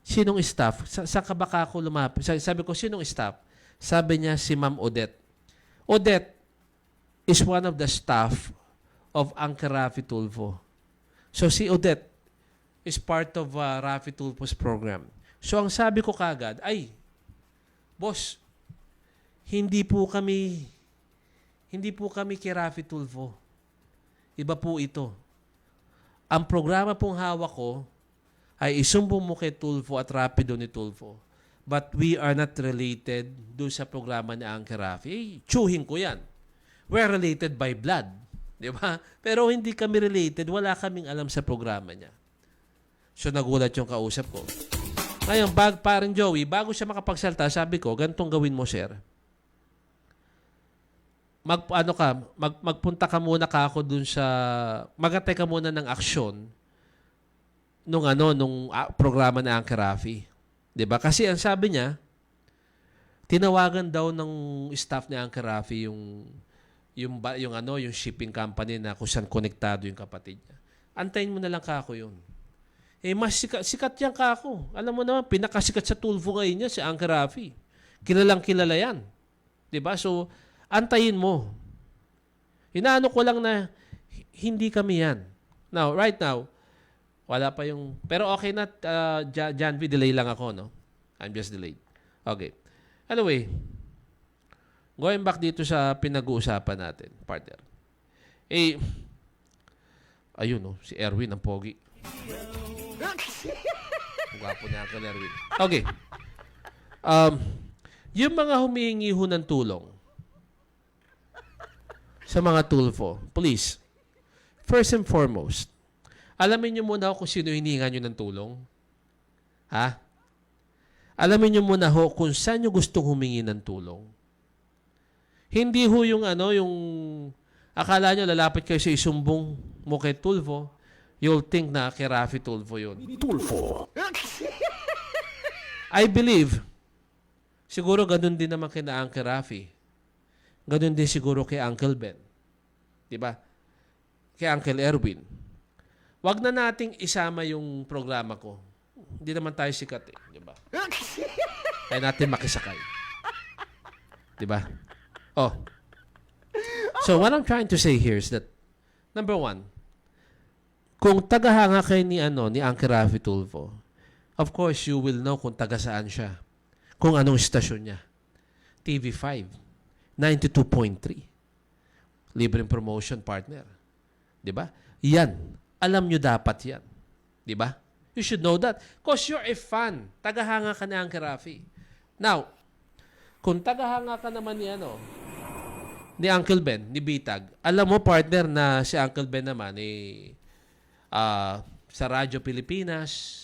Sinong staff? Saan ka baka ako lumapit? Sabi ko, sinong staff? Sabi niya, si Ma'am Odette. Odette is one of the staff of Uncle Rafi Tulfo. So, si Odette is part of Rafi Tulfo's program. So, ang sabi ko kagad, ay, boss, hindi po kami kay Rafi Tulfo. Iba po ito. Ang programa pong hawak ko ay isumbong mo kay Tulfo at Rapido ni Tulfo. But we are not related doon sa programa ni Uncle Rafi. Eh, tsuhin ko yan. We're related by blood. Di ba? Pero hindi kami related. Wala kaming alam sa programa niya. So, nagulat yung kausap ko. Ngayon, parang Joey, bago siya makapagsalta, sabi ko, ganitong gawin mo, sir. Magpunta ka muna ako dun sa, magatay ka muna ng aksyon nung programa ng Uncle Rafi. 'Di ba? Kasi ang sabi niya, tinawagan daw ng staff ni Uncle Rafi yung shipping company na kung saan konektado yung kapatid niya. Antayin mo na lang kako yun. Eh, mas sikat yan kako. Alam mo naman, pinakasikat sa Tulfo ngayon niya si Uncle Rafi. Kilalang kilala yan. 'Di ba? So, antayin mo. Inaano ko lang na hindi kami yan. Now, right now, wala pa yung... Pero okay na, Janvi, delay lang ako, no? I'm just delayed. Okay. Anyway, going back dito sa pinag-uusapan natin, partner. Eh, ayun, no? Si Erwin, ang pogi. Gwapo niya ka, Erwin. Okay. Yung mga humihingi ho ng tulong, sa mga Tulfo, please, first and foremost, alamin niyo muna kung sino hinihingan niyo ng tulong. Ha? Alamin niyo muna ho kung saan niyo gustong humingi ng tulong. Hindi ho yung yung akala niyo lalapit kayo sa isumbong mo kay Tulfo, you'll think na kay Rafi Tulfo yun. Tulfo. I believe, siguro ganun din naman kina Uncle Rafi. Ganun din siguro kay Uncle Ben. Diba? Kay Uncle Erwin. Wag na nating isama yung programa ko. Hindi naman tayo sikat eh. Diba? Kaya natin makisakay. Diba? Oh. So, what I'm trying to say here is that, number one, kung tagahanga kayo ni Uncle Rafi Tulfo, of course, you will know kung taga saan siya. Kung anong istasyon niya. TV5. 92.3. Libreng promotion, partner. 'Di ba? Yan. Alam nyo dapat yan. 'Di ba? You should know that. Because you're a fan. Tagahanga ka ni Uncle Rafi. Now, kung tagahanga ka naman ni Uncle Ben, ni Bitag, alam mo, partner, na si Uncle Ben naman sa Radyo Pilipinas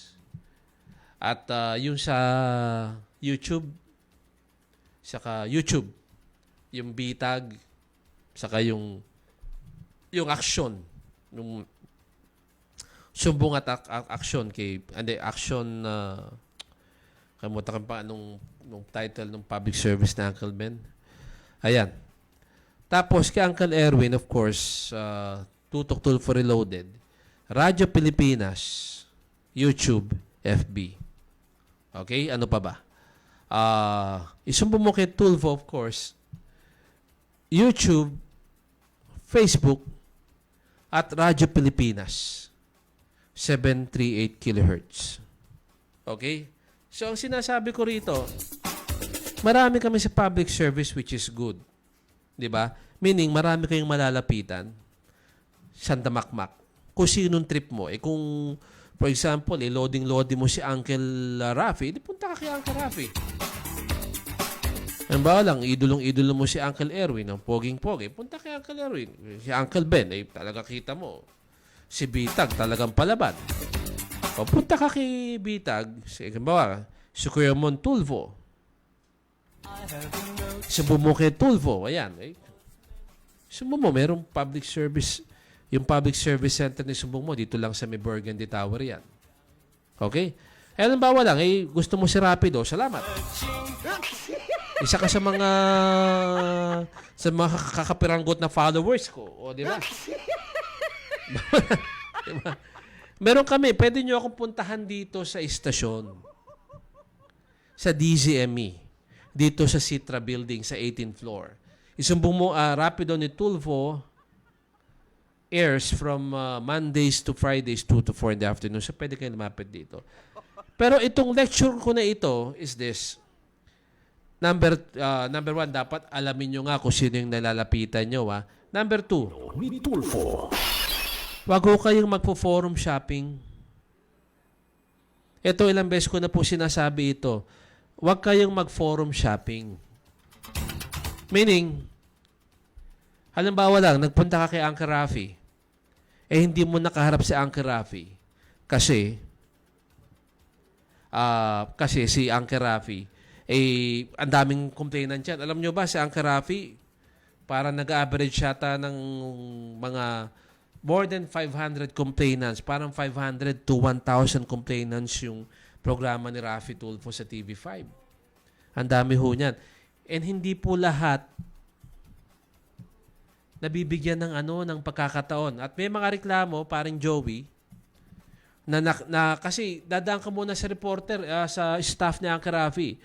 at yung sa YouTube, saka YouTube, yung Bitag, saka yung aksyon, yung sumbong at aksyon kamuta pa nung title ng public service na Uncle Ben. Ayan. Tapos kay Uncle Erwin, of course, Tutok Tulfo Reloaded, Radyo Pilipinas, YouTube, FB. Okay? Ano pa ba? Isumbong mo kay Tulfo, of course, YouTube, Facebook, at Radyo Pilipinas. 738 kHz. Okay? So, ang sinasabi ko rito, marami kami sa public service which is good. Di ba? Meaning, marami kayong malalapitan. Sandamakmak. Kung sinong trip mo. Kung, for example, loading mo si Uncle Rafi, di punta ka kay Uncle Rafi. Ang ba lang, idolong-idolo mo si Uncle Erwin, ang poging-pogi, punta kay Uncle Erwin. Si Uncle Ben, talaga kita mo. Si Bitag, talagang palaban. O punta ka kay Bitag, si Kuya Mon Tulfo. Subo mo kay Tulfo, ayan. Subo mo, merong public service, yung public service center ni Sumbong mo, dito lang sa may Burgundy Tower yan. Okay? Halimbawa lang, gusto mo si Rapido, salamat. Isa ka sa mga kakapiranggot na followers ko. O, di ba? Diba? Meron kami, pwede nyo akong puntahan dito sa istasyon. Sa DZME. Dito sa Citra Building, sa 18th floor. Isumbong mo, Rapido ni Tulfo airs from Mondays to Fridays, 2 to 4 in the afternoon. So, pwede kayo lumapit dito. Pero itong lecture ko na ito is this. Number one, dapat alamin nyo nga kung sino yung nalalapitan nyo. Number two, Ni Tulfo. wag ho kayong magpo-forum shopping. Ito, ilang beses ko na po sinasabi ito. Wag kayong mag-forum shopping. Meaning, halimbawa lang, nagpunta ka kay Uncle Rafi. Hindi mo nakaharap si Uncle Rafi. Kasi si Uncle Rafi, ang daming complainant yan. Alam nyo ba, si Uncle Rafi, para nag-average yata ng mga more than 500 complainants. Parang 500 to 1,000 complainants yung programa ni Rafi Tulfo sa TV5. Ang dami ho niyan. And hindi po lahat nabibigyan ng pagkakataon. At may mga reklamo, paring Joey, na kasi dadaan ka muna sa reporter, sa staff ni Uncle Rafi.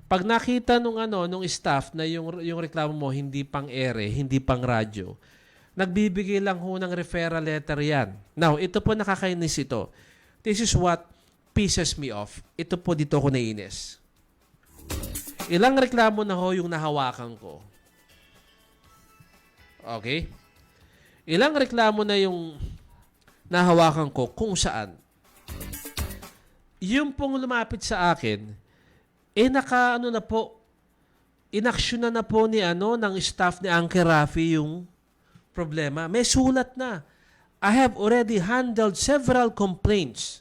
Pag nakita nung staff na yung reklamo mo hindi pang ere, hindi pang radyo, nagbibigay lang ho ng referral letter yan. Now, ito po nakakainis ito. This is what pisses me off. Ito po dito ko nainis. Ilang reklamo na ho yung nahawakan ko. Okay? Ilang reklamo na yung nahawakan ko kung saan. Yung pong lumapit sa akin, inaksyon na po ng staff ni Uncle Rafi yung problema. May sulat na. I have already handled several complaints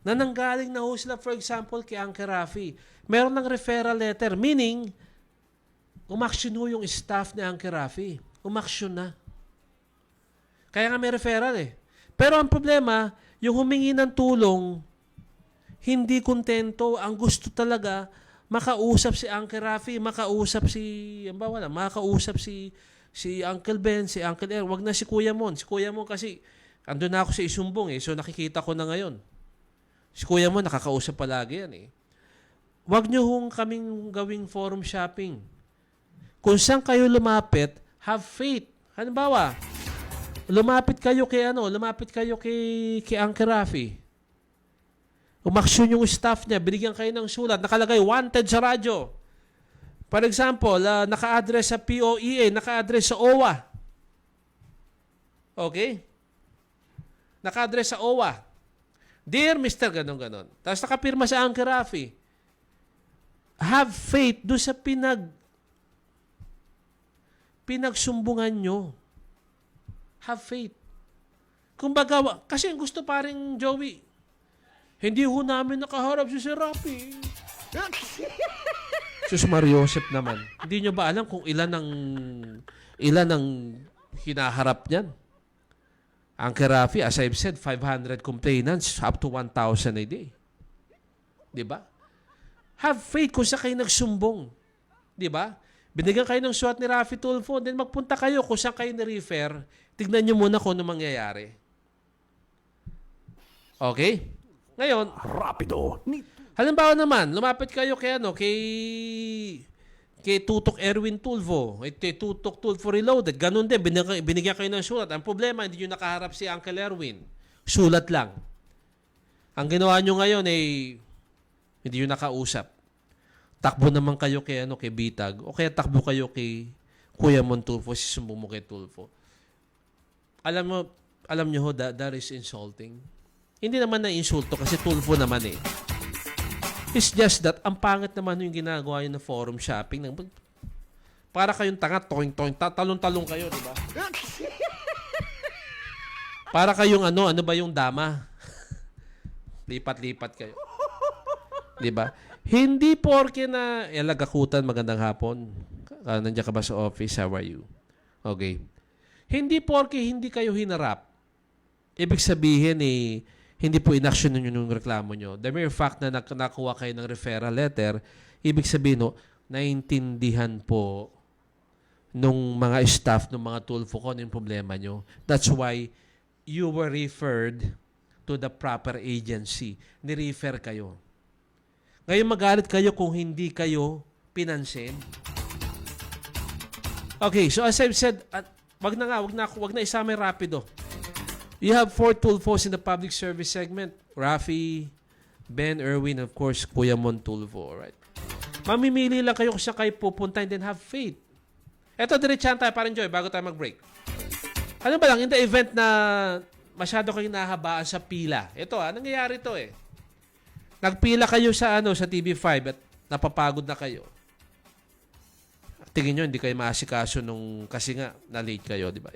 na nanggaling na ho sila, for example, kay Uncle Rafi. Meron ng referral letter, meaning, umaksyon ho yung staff ni Uncle Rafi. Umaksyon na. Kaya nga may referral Pero ang problema, yung humingi ng tulong, hindi kontento. Ang gusto talaga, makausap si Uncle Rafi, makausap si Uncle Ben, si Uncle Er. Wag na si Kuya Mon. Si Kuya Mon kasi, andun na ako sa Isumbong so nakikita ko na ngayon. Si Kuya Mon, nakakausap palagi yan Wag nyo hong kaming gawing forum shopping. Kung saan kayo lumapit, have faith. Halimbawa, lumapit kayo kay Uncle Rafi. Umaksyon yung staff niya, binigyan kayo ng sulat, nakalagay, wanted sa radyo. For example, naka-address sa POEA, naka-address sa OWA. Okay? Naka-address sa OWA. Dear Mr. Ganon-ganon. Tapos nakapirma sa Uncle Rafi. Have faith doon sa pinagsumbungan nyo. Have faith. Kumbaga, kasi gusto paring Joey, hindi ho namin nakaharap si Sir Rafi. Sus Mariosep naman. Hindi nyo ba alam kung ilan ang hinaharap niyan? Uncle Rafi, as I've said, 500 complainants, up to 1,000 a day. Diba? Have faith kung sa kayo nagsumbong. Diba? Binigyan kayo ng suwat ni Rafi Tulfo, then magpunta kayo kung saan kayo na-refer. Tignan nyo muna kung ano mangyayari. Okay? Ngayon, Rapido ni halimbawa naman, lumapit kayo kay Tutok Erwin Tulfo, kay Tutok Tulfo Reloaded. Ganun din, binigyan kayo ng sulat. Ang problema, hindi nyo nakaharap si Uncle Erwin. Sulat lang. Ang ginawa nyo ngayon ay hindi nyo nakausap. Takbo naman kayo kay Bitag, o kaya takbo kayo kay Kuya Mon Tulfo, si sumbong mo kay Tulfo. Alam nyo ho, that is insulting. Hindi naman na insulto kasi Tulfo naman eh. It's just that, ang pangit naman yung ginagawa yun na forum shopping. Para kayong tanga, toing-toing, talong-talong kayo, di ba? Para kayong ano ba yung dama? Lipat-lipat kayo. Di ba? Hindi porke na, Lagakutan, magandang hapon. Nandiyan ka ba sa office? How are you? Okay. Hindi porke hindi kayo hinarap. Ibig sabihin hindi po inaction nyo yung reklamo nyo. The mere fact na nakuha kayo ng referral letter, ibig sabihin naintindihan po nung mga staff, nung mga Tulfo ko yung problema nyo. That's why you were referred to the proper agency. Ni-refer kayo. Ngayon magalit kayo kung hindi kayo pinansin. Okay, so as I've said, wag na isama yung Rapido. You have 4 Tulfos in the public service segment. Rafi, Ben, Erwin, of course, Kuya Mon Tulfo. Alright. Mamimili lang kayo kung saan kayo pupunta and then have faith. Eto, diretsahan tayo para enjoy bago tayo mag-break. Ano ba lang, in the event na masyado kayong nahabaan sa pila. Ito nangyayari to eh. Nagpila kayo sa TV5 at napapagod na kayo. Tingin nyo, hindi kayo maasikaso kasi nga, na-late kayo, di ba?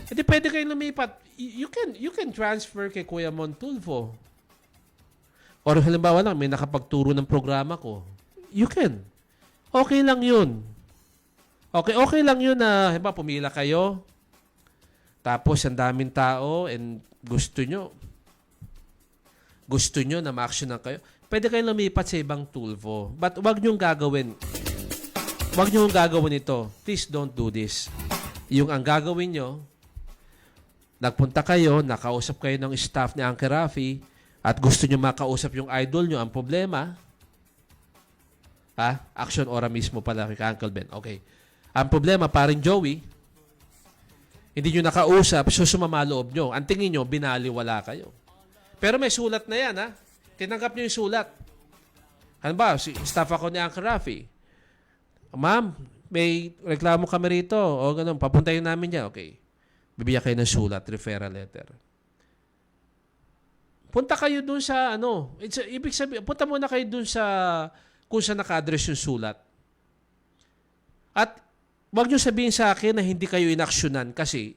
Hindi pwede kayong lumipat. You can transfer kay Kuya Mon Tulfo. Or halimbawa lang, may nakapagturo ng programa ko. You can. Okay lang yun. Okay lang yun na, halimbawa, pumila kayo. Tapos, ang daming tao and gusto nyo na ma-actionan kayo. Pwede kayong lumipat sa ibang Tulfo. But wag nyong gagawin. Wag nyong gagawin ito. Please don't do this. Yung ang gagawin nyo, nagpunta kayo, nakausap kayo ng staff ni Uncle Rafi, at gusto nyo makausap yung idol nyo, ang problema, action ora mismo pala kay Uncle Ben. Okay. Ang problema, paring Joey, hindi nyo nakausap, so sumama loob nyo. Ang tingin nyo, binaliwala kayo. Pero may sulat na yan, Tinanggap nyo yung sulat. Ano ba? Staff ako ni Uncle Rafi. Ma'am, may reklamo kami rito. O ganun, papuntayin namin yan. Okay. Bibigyan kayo ng sulat, referral letter. Punta kayo dun sa, ibig sabihin, punta muna kayo dun sa, kung saan naka-address yung sulat. At, wag nyo sabihin sa akin na hindi kayo inaksyonan kasi,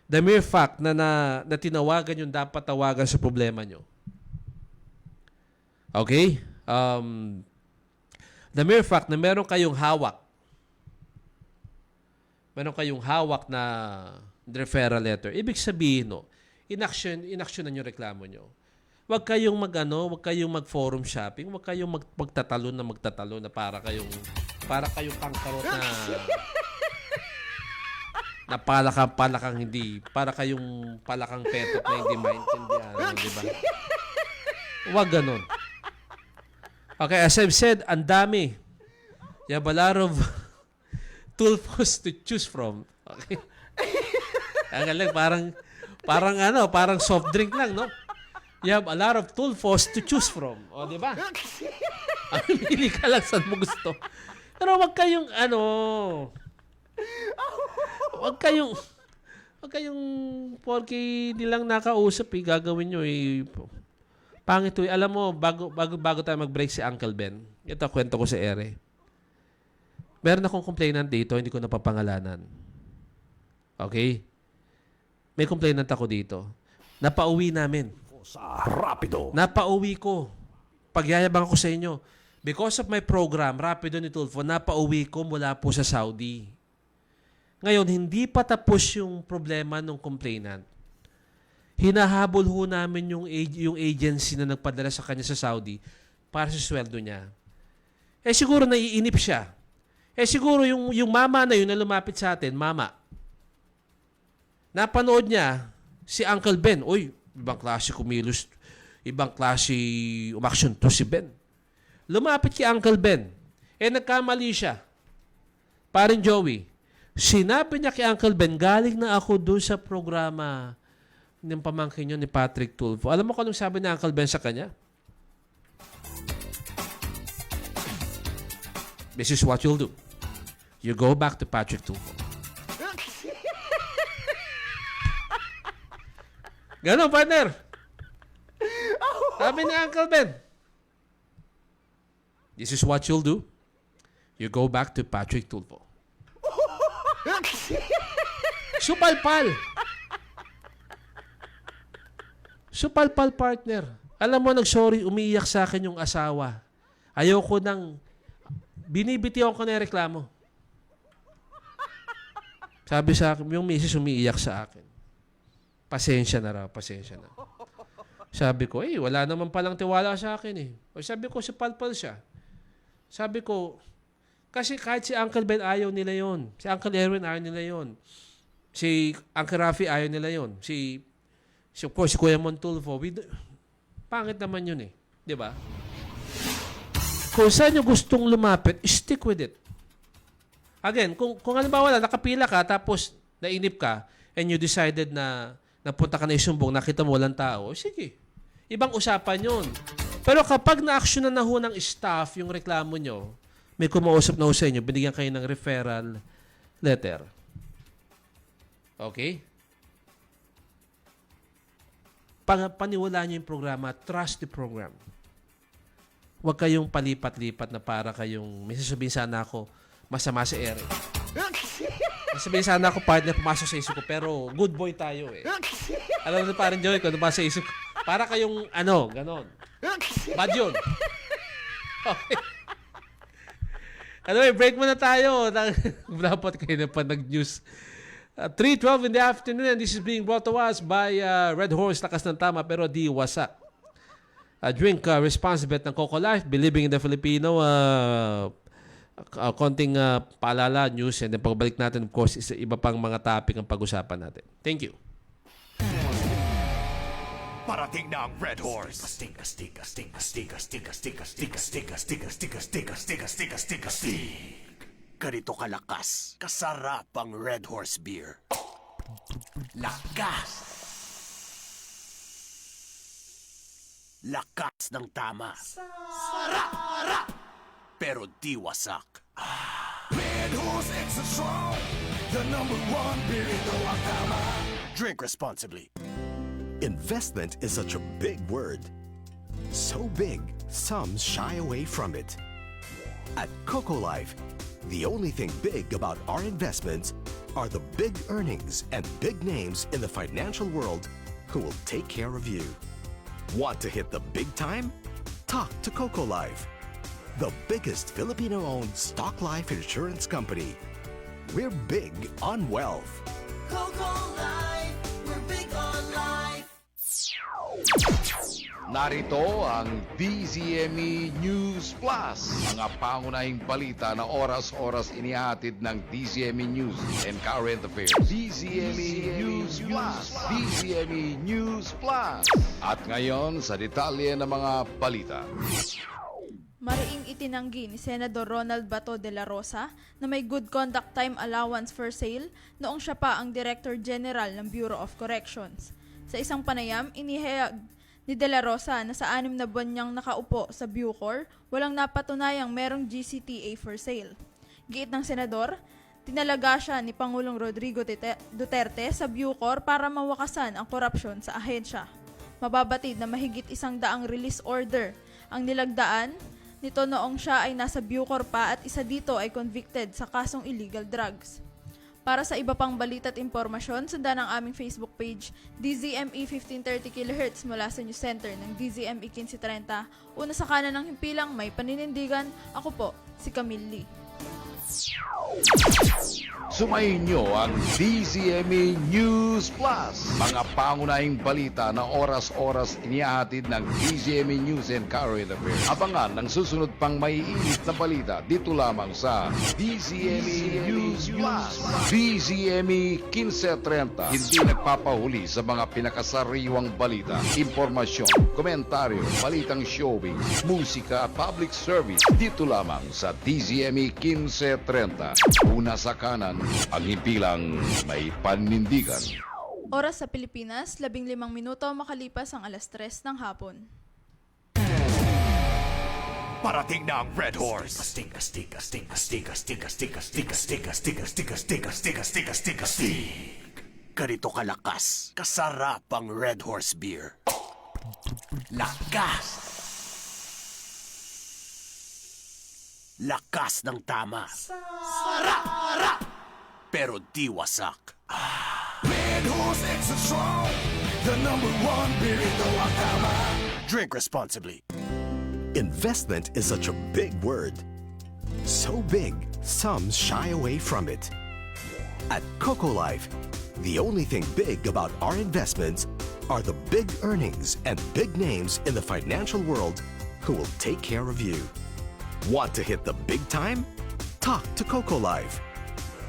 the mere fact na tinawagan yung dapat tawagan sa problema nyo. Okay? The mere fact na meron kayong hawak na referral letter, ibig sabihin, inaksyonan yung reklamo nyo. Huwag kayong mag-forum shopping, huwag kayong magtatalo na para kayong pangkarot na palakang hindi, para kayong palakang petot na hindi maintindihan, di ba? Huwag ganon. Okay, as I've said, ang dami. You have a lot of Tulfos to choose from. Okay? Ang galing, parang soft drink lang, no? You have a lot of Tulfos to choose from. O, di ba? Pili ka lang saan mo gusto. Pero wag kayong, porke nilang nakausap, gagawin nyo, pangit to. Alam mo, bago tayo mag-break si Uncle Ben, ito kwento ko sa ere. Meron akong complainant dito, hindi ko napapangalanan. Okay? May complainant ako dito. Napauwi namin. sa Rapido. Napauwi ko. Pagyayabang ako sa inyo. Because of my program, Rapido ni Tulfo, napauwi ko mula po sa Saudi. Ngayon, hindi pa tapos yung problema ng complainant. Hinahabol ho namin yung agency na nagpadala sa kanya sa Saudi para sa sweldo niya. Eh siguro naiinip siya. Eh siguro yung mama na yun na lumapit sa atin, mama, napanood niya si Uncle Ben. Uy, ibang klase kumilos ibang klase umaksyon to si Ben. Lumapit kay Uncle Ben. Nagkamali siya. Parin Joey, sinabi niya kay Uncle Ben, galing na ako doon sa programa ng pamangkin niyo ni Patrick Tulfo. Alam mo kung anong sabi ni Uncle Ben sa kanya? This is what you'll do. You go back to Patrick Tulfo. Ganon, partner. Sabi ni Uncle Ben, this is what you'll do. You go back to Patrick Tulfo. Supalpal. Supalpal, partner. Alam mo, nag-sorry, umiiyak sa akin yung asawa. Ayoko nang binibitiwan ko na yung reklamo. Sabi sa akin, yung misis umiiyak sa akin. Pasensya na raw, pasensya na. Sabi ko, wala naman palang tiwala sa akin eh. O sabi ko, supalpal siya. Sabi ko, kasi kahit si Uncle Ben ayaw nila yon, si Uncle Erwin ayaw nila yon, si Uncle Rafi ayaw nila yon, si of course, si Kuya Montulfo, pangit naman yun eh. Di ba? Kung saan nyo gustong lumapit, stick with it. Again, kung halimbawa nakapila ka, tapos nainip ka, and you decided na napunta ka na isumbong, nakita mo walang tao, sige. Ibang usapan yun. Pero kapag na-action na ho ng staff yung reklamo nyo, may kumausap na ho sa inyo, binigyan kayo ng referral letter. Okay? Paniwalaan nyo yung programa, trust the program. Huwag kayong palipat-lipat na para kayong, may sasabihin sana ako, masama si Eric. Sabihin sana ako, partner, pumasok sa isip ko, pero good boy tayo eh. Alam mo parang Joey, kung sa isip ko, para kayong, ganon. Bad yun. Okay. Anyway, break muna tayo. Dapat kayo na pa nag-news. 3:12 in the afternoon, and this is being brought to us by Red Horse, lakas ng tama, pero di wasak. Drink responsibly ng Coco Life, believing in the Filipino. Konting paalala, news, and then pagbalik natin, of course, iba pang mga topic ang pag-usapan natin. Thank you. Parating na ang Red Horse. Ganito kalakas, kasarap ang Red Horse beer. Lakas! Lakas ng tama. Sarap! Pero di wasak. Red Horse Extra Strong, the #1 beer ito ang tama. Drink responsibly. Investment is such a big word. So big, some shy away from it. At Coco Life, the only thing big about our investments are the big earnings and big names in the financial world who will take care of you. Want to hit the big time? Talk to Coco Life, the biggest Filipino-owned stock life insurance company. We're big on wealth. Coco Life, we're big on life. Narito ang DZME News Plus. Mga pangunahing balita na oras-oras inihatid ng DZME News and Current Affairs. DZME News Plus. DZME News Plus. At ngayon sa detalye ng mga balita. Mariing itinanggi ni Senador Ronald Bato de la Rosa na may good conduct time allowance for sale noong siya pa ang Director General ng Bureau of Corrections. Sa isang panayam, inihayag ni De La Rosa na sa 6 na buwan niyang nakaupo sa Bucor, walang napatunayang merong GCTA for sale. Giit ng senador, tinalaga siya ni Pangulong Rodrigo Duterte sa Bucor para mawakasan ang korupsyon sa ahensya. Mababatid na mahigit 100 release order ang nilagdaan nito noong siya ay nasa Bucor pa at isa dito ay convicted sa kasong illegal drugs. Para sa iba pang balita at impormasyon, sundan ang aming Facebook page, DZME 1530 kHz mula sa News Center ng DZME 1530. Una sa kanan ng himpilang may paninindigan, ako po, si Camille Lee. Sumayin nyo ang DZME News Plus. Mga pangunahing balita na oras-oras inihahatid ng DZME News and Current Affairs. Abangan ang susunod pang maiinit na balita dito lamang sa DZME News Plus. DZME 1530. Hindi nagpapahuli sa mga pinakasariwang balita, impormasyon, komentaryo, balitang showbiz, musika at public service. Dito lamang sa DZME 1530. Una sa kanan, ang himpilang may panindigan. Oras sa Pilipinas, 15 minuto makalipas ang 3:00 ng hapon. Parating na ang Red Horse. Ganito kalakas, kasarap ang Red Horse beer. Lakas! Lakas ng tama. Sarap! Pero di wasak. Red Horse Extra Strong, the #1 beer in the Wakama. Drink responsibly. Investment is such a big word. So big, some shy away from it. At Coco Life, the only thing big about our investments are the big earnings and big names in the financial world who will take care of you. Want to hit the big time? Talk to Coco Life,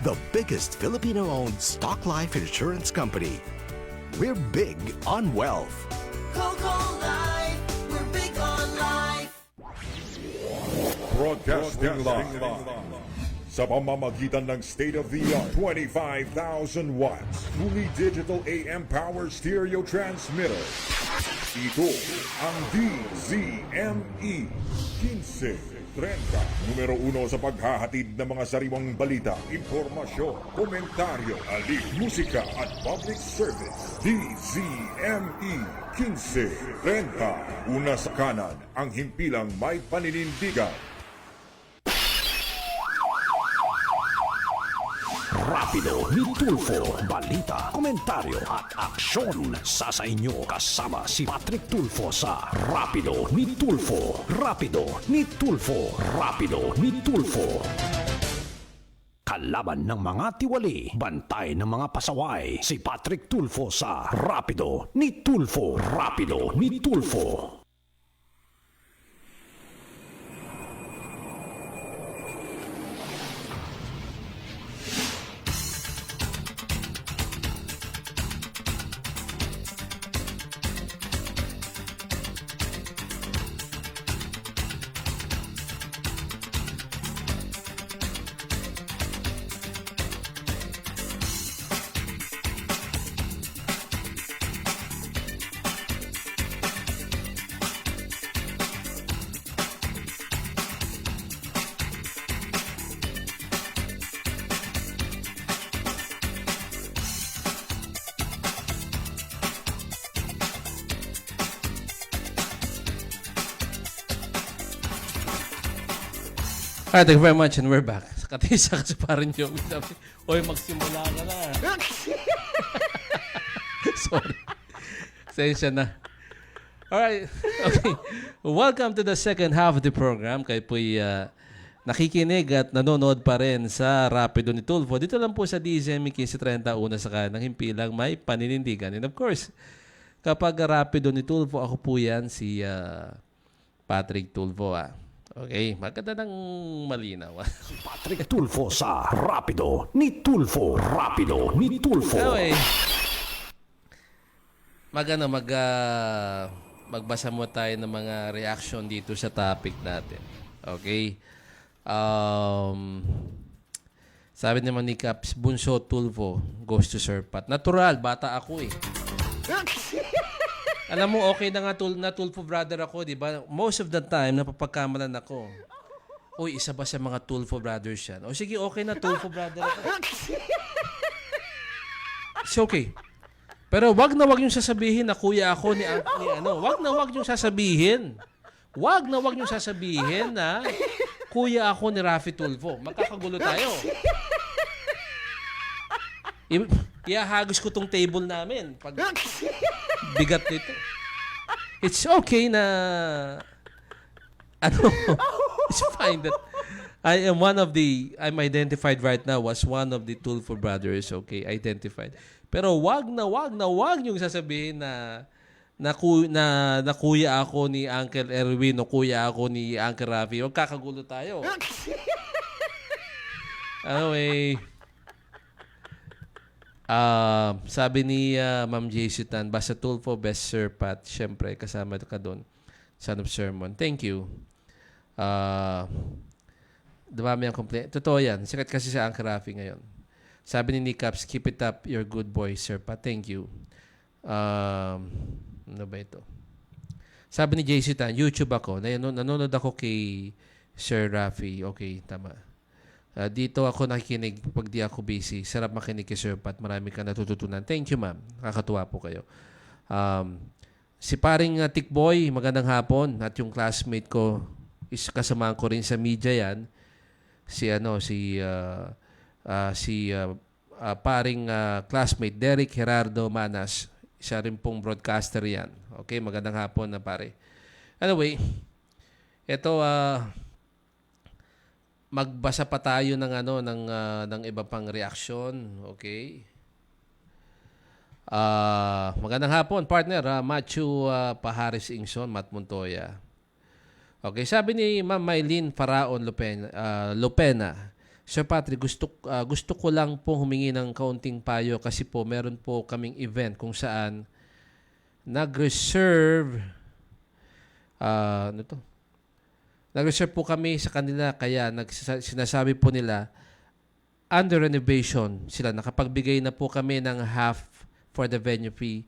the biggest Filipino-owned stock life insurance company. We're big on wealth. Coco Life, we're big on life. Broadcasting live sa pamamagitan ng state-of-the-art 25,000 watts fully digital AM power stereo transmitter. Ito ang DZME 1530, numero 1 sa paghahatid ng mga sariwang balita, impormasyon, komentaryo, alik, musika at public service. DZME 1530, una sa kanan, ang himpilang may paninindigan. Rapido ni Tulfo, balita, komentaryo at aksyon. Sa inyo kasama si Patrick Tulfo sa Rapido ni Tulfo. Rapido ni Tulfo. Rapido ni Tulfo. Kalaban ng mga tiwali, bantay ng mga pasaway. Si Patrick Tulfo sa Rapido ni Tulfo. Rapido ni Tulfo. Alright, thank you very much and we're back. Katisa kasi parang joke. Sabi, oy, magsimula ka na. Sorry. Sensya na. Alright. Okay. Welcome to the second half of the program. Kayo po'y nakikinig at nanonood pa rin sa Rapido ni Tulfo. Dito lang po sa DZME 1530, una sa kanang himpilang may paninindigan. And of course, kapag Rapido ni Tulfo, ako po yan si Patrick Tulfo. Okay, maganda ng malinaw. Patrick Tulfo sa Rapido ni Tulfo. Rapido ni Tulfo. Okay. Magbasa mo tayo ng mga reaction dito sa topic natin. Okay? Sabi naman ni Caps, Bunso Tulfo goes to Sir Pat. Natural, bata ako eh. Alam mo, okay na nga na Tulfo brother ako, di ba? Most of the time, napapagkamalan ako. Uy, isa ba sa mga Tulfo brothers yan? O sige, okay na Tulfo brother ako. It's okay. Pero wag na wag yung sasabihin na kuya ako ni ano. Wag na wag yung sasabihin. Wag na wag yung sasabihin na kuya ako ni Rafi Tulfo. Magkakagulo tayo. Iahagos ko tong table namin pag bigat nito. It's okay na it's fine that I'm identified right now as one of the Tulfo brothers, okay? Identified. Pero wag yung sasabihin na kuya ako ni Uncle Erwin o kuya ako ni Uncle Rafi. Huwag kakagulo tayo. Anyway, sabi ni Ma'am JC Tan, basta Tulfo, best Sir Pat. Siyempre, kasama ka doon. Son of Sermon. Thank you. Dumami ang complaint. Totoo yan. Sikat kasi sa Uncle Rafi ngayon. Sabi ni Nick Caps, keep it up. You're good boy, Sir Pat. Thank you. Ano ba ito? Sabi ni JC Tan, YouTube ako. Nanonood ako kay Sir Rafi. Okay, tama. Dito ako nakikinig pag di ako busy. Sarap makinig kay Sir Pat. Marami ka natututunan. Thank you, ma'am. Nakakatuwa po kayo. Si paring Tikboy, magandang hapon. At yung classmate ko, kasamahan ko rin sa media yan. Paring classmate Derek Gerardo Manas. Isa rin pong broadcaster yan. Okay, magandang hapon na pare. Anyway, ito magbasa pa tayo ng iba pang reaksyon, okay? Magandang hapon, partner, Matthew Paharis Ingson, Matt Montoya. Okay, sabi ni Ma'am Maylene Faraon Lopena, Sir Patrick, gusto ko lang po humingi ng kaunting payo kasi po meron po kaming event kung saan nag-reserve nag-reserve po kami sa kanila kaya sinasabi po nila under renovation sila. Nakapagbigay na po kami ng half for the venue fee.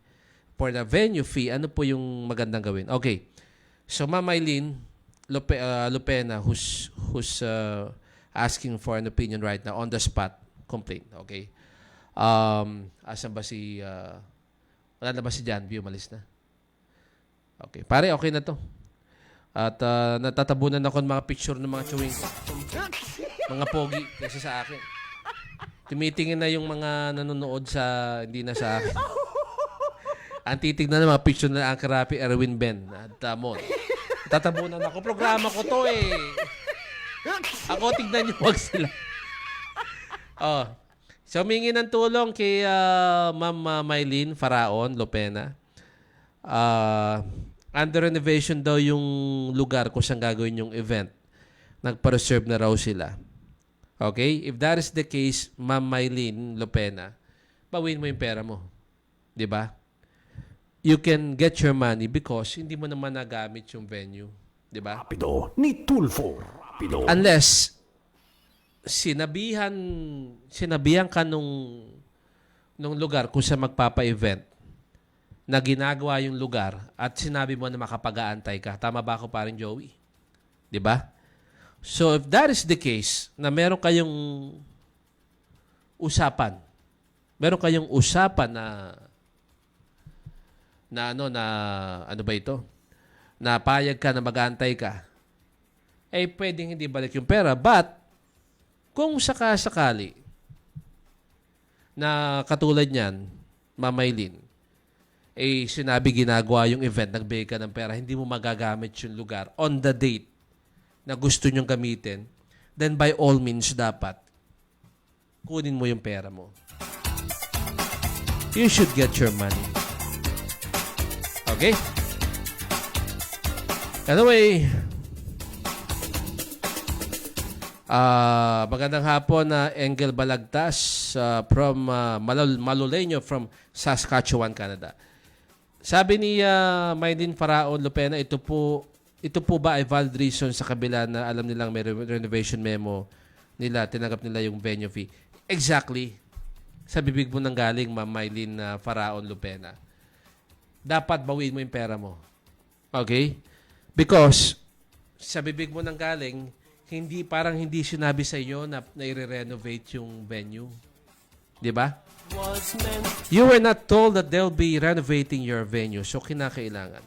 For the venue fee, ano po yung magandang gawin? Okay. So, Ma'am Eileen Lupena, who's asking for an opinion right now on the spot complaint. Okay. Asan ba si wala na ba si John V? Umalis na. Okay. Pare, okay na to. At natatabunan ako ng mga picture ng mga chewing ko. Mga pogi kasi sa akin. Tumitingin na yung mga nanonood hindi na sa akin. Ang titignan ng mga picture na Uncle Rafi, Erwin Ben at Mon. Tatabunan ako. Programa ko to eh. Ako, tignan nyo, wag sila. So, humingi ng tulong kay Ma'am Maylene Faraon Lopena. Under renovation daw yung lugar kung saan gagawin yung event. Nagpa-reserve na raw sila. Okay? If that is the case, Ma'am Maylene Lopena, bawin mo yung pera mo. Di ba? You can get your money because hindi mo naman nagamit yung venue. Di ba? Rapido ni Tulfo. Rapido. Unless sinabihan ka nung lugar kung saan magpapa-event na ginagawa yung lugar at sinabi mo na makapag-aantay ka. Tama ba ako, paring Joey? Di ba? So, if that is the case, na meron kayong usapan na ano ba ito? Na payag ka na mag-aantay ka, eh pwedeng hindi balik yung pera. But, kung sakasakali na katulad niyan, Ma'am Maylene, sinabi ginagawa yung event, nagbigay ka ng pera, hindi mo magagamit yung lugar on the date na gusto nyong gamitin, then by all means, dapat kunin mo yung pera mo. You should get your money. Okay? Anyway, magandang hapon na Engel Balagtas from Maluleño from Saskatchewan, Canada. Sabi ni Maylene Faraon Lopena, ito po ba ay valid reason sa kabila na alam nilang may renovation memo nila, tinanggap nila yung venue fee? Exactly. Sa bibig mo nang galing, Ma'am Maylene Faraon Lopena. Dapat bawiin mo yung pera mo. Okay? Because sa bibig mo nang galing, hindi sinabi sa iyo na i-renovate yung venue. 'Di ba? You were not told that they'll be renovating your venue. So, kinakailangan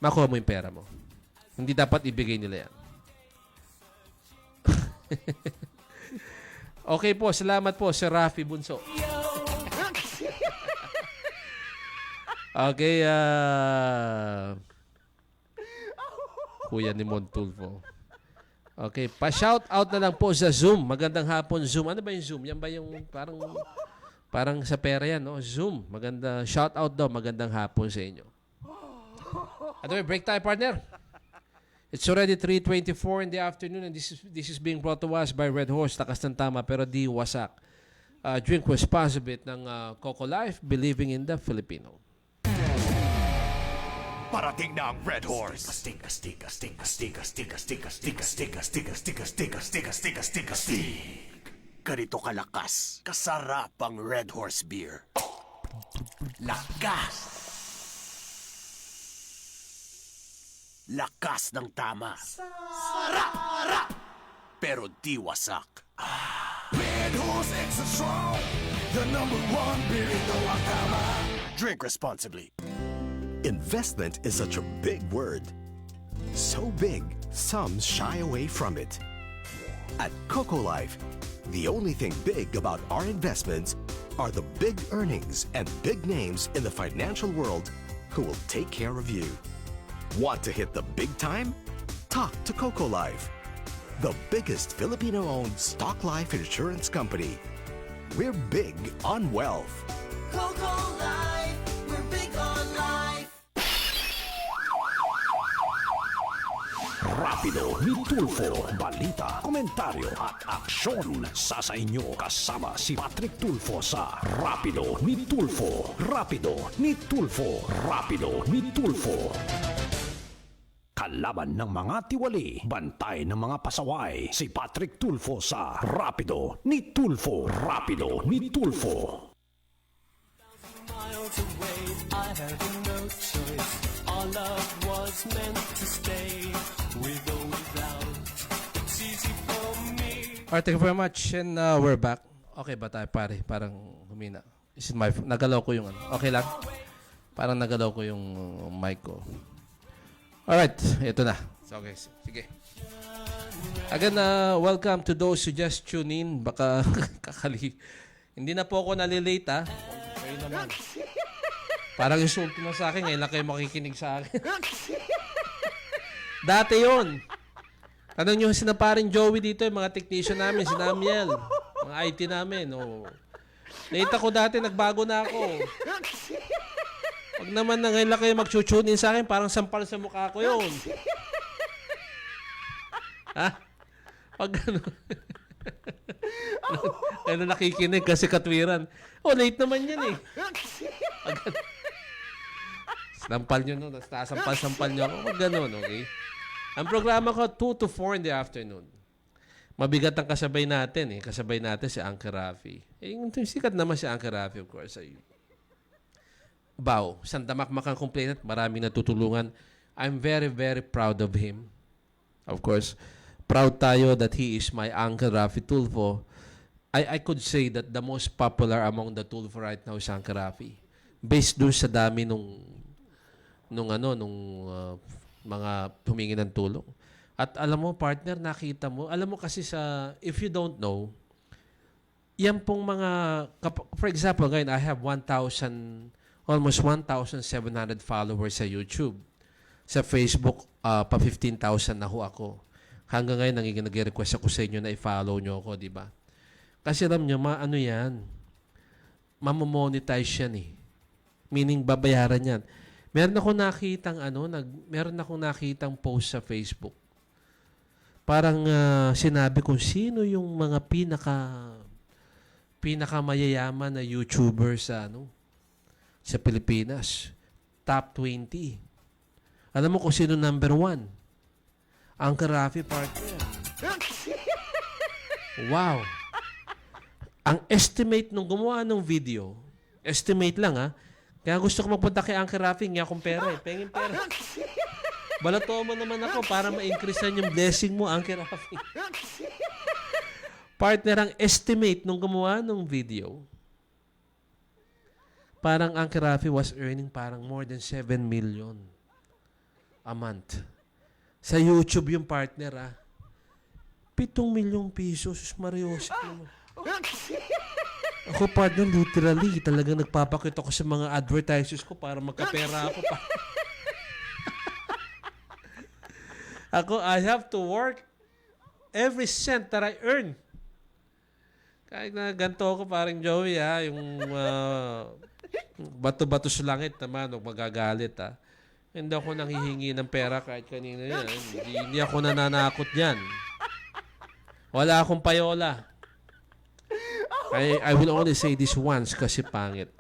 makuha mo yung pera mo. Hindi dapat ibigay nila yan. Okay po, salamat po, Sir Rafi Bunso. Okay, Kuya ni Montulfo. Okay, pa-shout out na lang po sa Zoom. Magandang hapon, Zoom. Ano ba yung Zoom? Yan ba yung parang sa pera yan, no? Zoom. Maganda, shout out daw. Magandang hapon sa inyo. Anyway, break time, partner. It's already 3:24 in the afternoon and this is being brought to us by Red Horse. Takas ng tama pero di wasak. Drink responsibly ng Coco Life, believing in the Filipino. Parating na ang Red Horse. Stika, stika, stika, stika, stika, stika, stika, stika, stika, stika, stika, stika, stika, stika, stika. Ganito kalakas, kasarap ang Red Horse beer. Lakas! Lakas ng tama. Sarap! Pero di wasak. Red Horse Extra Strong, the #1 beer in the Wakama. Drink responsibly. Investment is such a big word. So big, some shy away from it. At Coco Life, the only thing big about our investments are the big earnings and big names in the financial world who will take care of you. Want to hit the big time? Talk to Coco Life, the biggest Filipino-owned stock life insurance company. We're big on wealth. Coco Life, we're big on life. Rapido ni Tulfo, balita, komentaryo at aksyon. Sa inyo kasama si Patrick Tulfo sa Rapido ni Tulfo. Rapido ni Tulfo. Rapido ni Tulfo. Kalaban ng mga tiwali, bantay ng mga pasaway. Si Patrick Tulfo sa Rapido ni Tulfo. Rapido ni Tulfo. Miles away, I had no choice. Our love was meant to stay, with or without. It's easy for me. Alright, thank you very much. And we're back. Okay ba tayo, pare? Parang humina. Is it my nagalaw ko yung ano. Okay lang? Parang nagalaw ko yung mic ko. Alright, ito na. So, okay, sige. Again, welcome to those who just tune in. Baka hindi na po ako nalilate, ha? Kayo naman. Parang insulto na sa akin. Ngayon lang kayo makikinig sa akin. Dati yun. Tanong nyo si na paring Joey dito, yung mga technician namin, si Namiel. Mga IT namin. Oh. Late ako dati, nagbago na ako. Pag naman na ngayon lang kayo mag-tune in sa akin, parang sampal sa mukha ko yun. Ha? Pag ano? Kaya na nakikinig kasi katwiran. Oh, late naman yan eh. Pag ano? Sampal nyo no, sampal nyo ako. Pag ganun, okay? Ang programa ko, 2 to 4 in the afternoon. Mabigat ang kasabay natin eh. Kasabay natin si Uncle Rafi. Eh, sikat naman si Uncle Rafi, of course, ay sandamakmakang complainant, maraming natutulungan. I'm very, very proud of him. Of course, proud tayo that he is my Uncle Rafi Tulfo. I could say that the most popular among the Tulfo right now is Uncle Rafi. Based dun sa dami nung mga humingi ng tulong. At alam mo, partner, nakita mo, alam mo kasi if you don't know, yan pong mga, for example, ngayon, I have almost 1,700 followers sa YouTube. Sa Facebook, pa 15,000 na ho ako. Hanggang ngayon, nag-request ako sa inyo na i-follow nyo ako, di ba? Kasi alam nyo, ano yan? Mamomonetize yan eh. Meaning, babayaran yan. Meron akong nakitang post sa Facebook. Parang sinabi kung sino yung mga pinaka mayayaman na YouTuber sa Pilipinas. Top 20. Alam mo kung sino number 1? Uncle Rafi, partner. Wow. Ang estimate nung gumawa ng video, estimate lang kaya gusto ko magpunta kay Uncle Rafi, nga akong pera eh. Pengin pera. Balato mo naman ako para ma-increasean yung blessing mo, Uncle Rafi. Partner, ang estimate nung gumawa ng video, parang Uncle Rafi was earning parang more than 7 million a month. Sa YouTube yung partner, 7 milyong pesos. Mariosip naman. Ako, partner, literally, talagang nagpapakita ko sa mga advertisers ko para magkapera ako pa. Ako, I have to work every cent that I earn. Kahit na ganito ako, parang Joey, yung bato-bato sa langit naman, huwag magagalit, Hindi ako nanghihingi ng pera kahit kanina yan. Hindi ako nananakot yan. Wala akong payola. I will only say this once kasi pangit.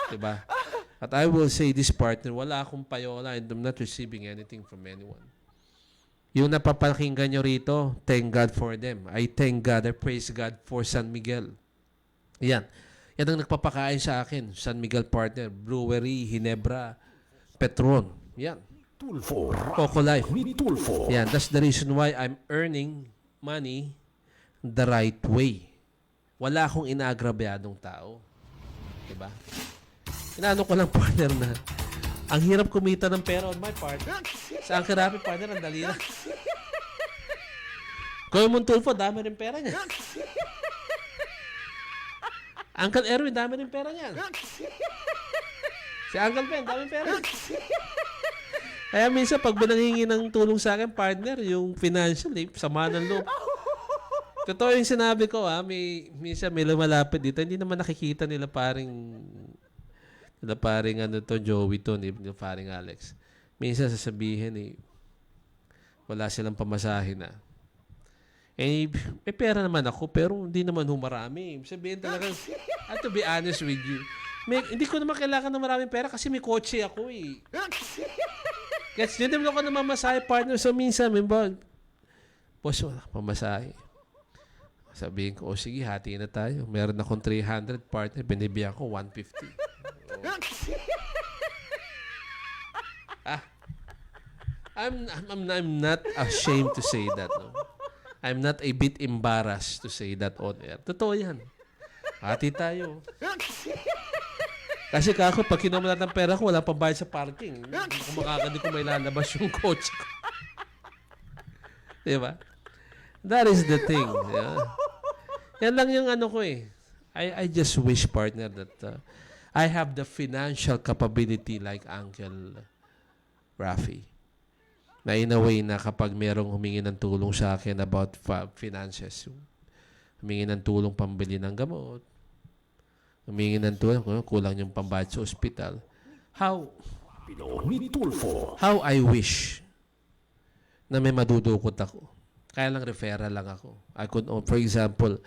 Diba? At I will say this, partner, wala akong payola and I'm not receiving anything from anyone. Yung napapakinggan nyo rito, thank God for them. I thank God, I praise God for San Miguel. Yan. Yan ang nagpapakain sa akin. San Miguel, partner, Brewery, Ginebra, Petron. Yan. Tulfo. Coco Life. Ni Tulfo. Yan. That's the reason why I'm earning money the right way. Wala akong inaagrabyadong tao. Diba? Inaano ko lang, partner, na ang hirap kumita ng pera on my part. Sa Uncle Rafi, partner, ang dali na. Kuya Montulfo, dami rin pera niya. Uncle Erwin, dami rin pera niya. Si Uncle Ben, dami pera. Kaya minsan, pag binangingi ng tulong sa akin, partner, yung financial, sama ng loob. Totoo yung sinabi ko, minsan may lumalapit dito, hindi naman nakikita nila paring Joey to, nila paring Alex. Minsan sasabihin, wala silang pamasahin na. May pera naman ako, pero hindi naman marami. Sabihin talaga, to be honest with you, hindi ko naman kailangan ng maraming pera kasi may kotse ako Gets, hindi naman ako namamasahe, partner. So minsan, boss, wala pamasahe. Sabihin ko, sige, hati na tayo. Meron akong 300, partner. Binibigyan ko 150. I'm not ashamed to say that. No? I'm not a bit embarrassed to say that on air. Totoo yan. Hati tayo. Kasi kako, pag kinuha natin ng pera ko, wala pang bayad sa parking. Hindi ko may lalabas yung coach ko. Diba? That is the thing. Yeah. Yan lang yung ko I just wish, partner, that I have the financial capability like Uncle Rafi. Na in a way na kapag merong humingi ng tulong sa akin about finances, humingi ng tulong pambili ng gamot, humingi ng tulong, kulang yung pambayad sa ospital, how I wish na may madudukot ako. Kaya lang referral lang ako. I could, for example,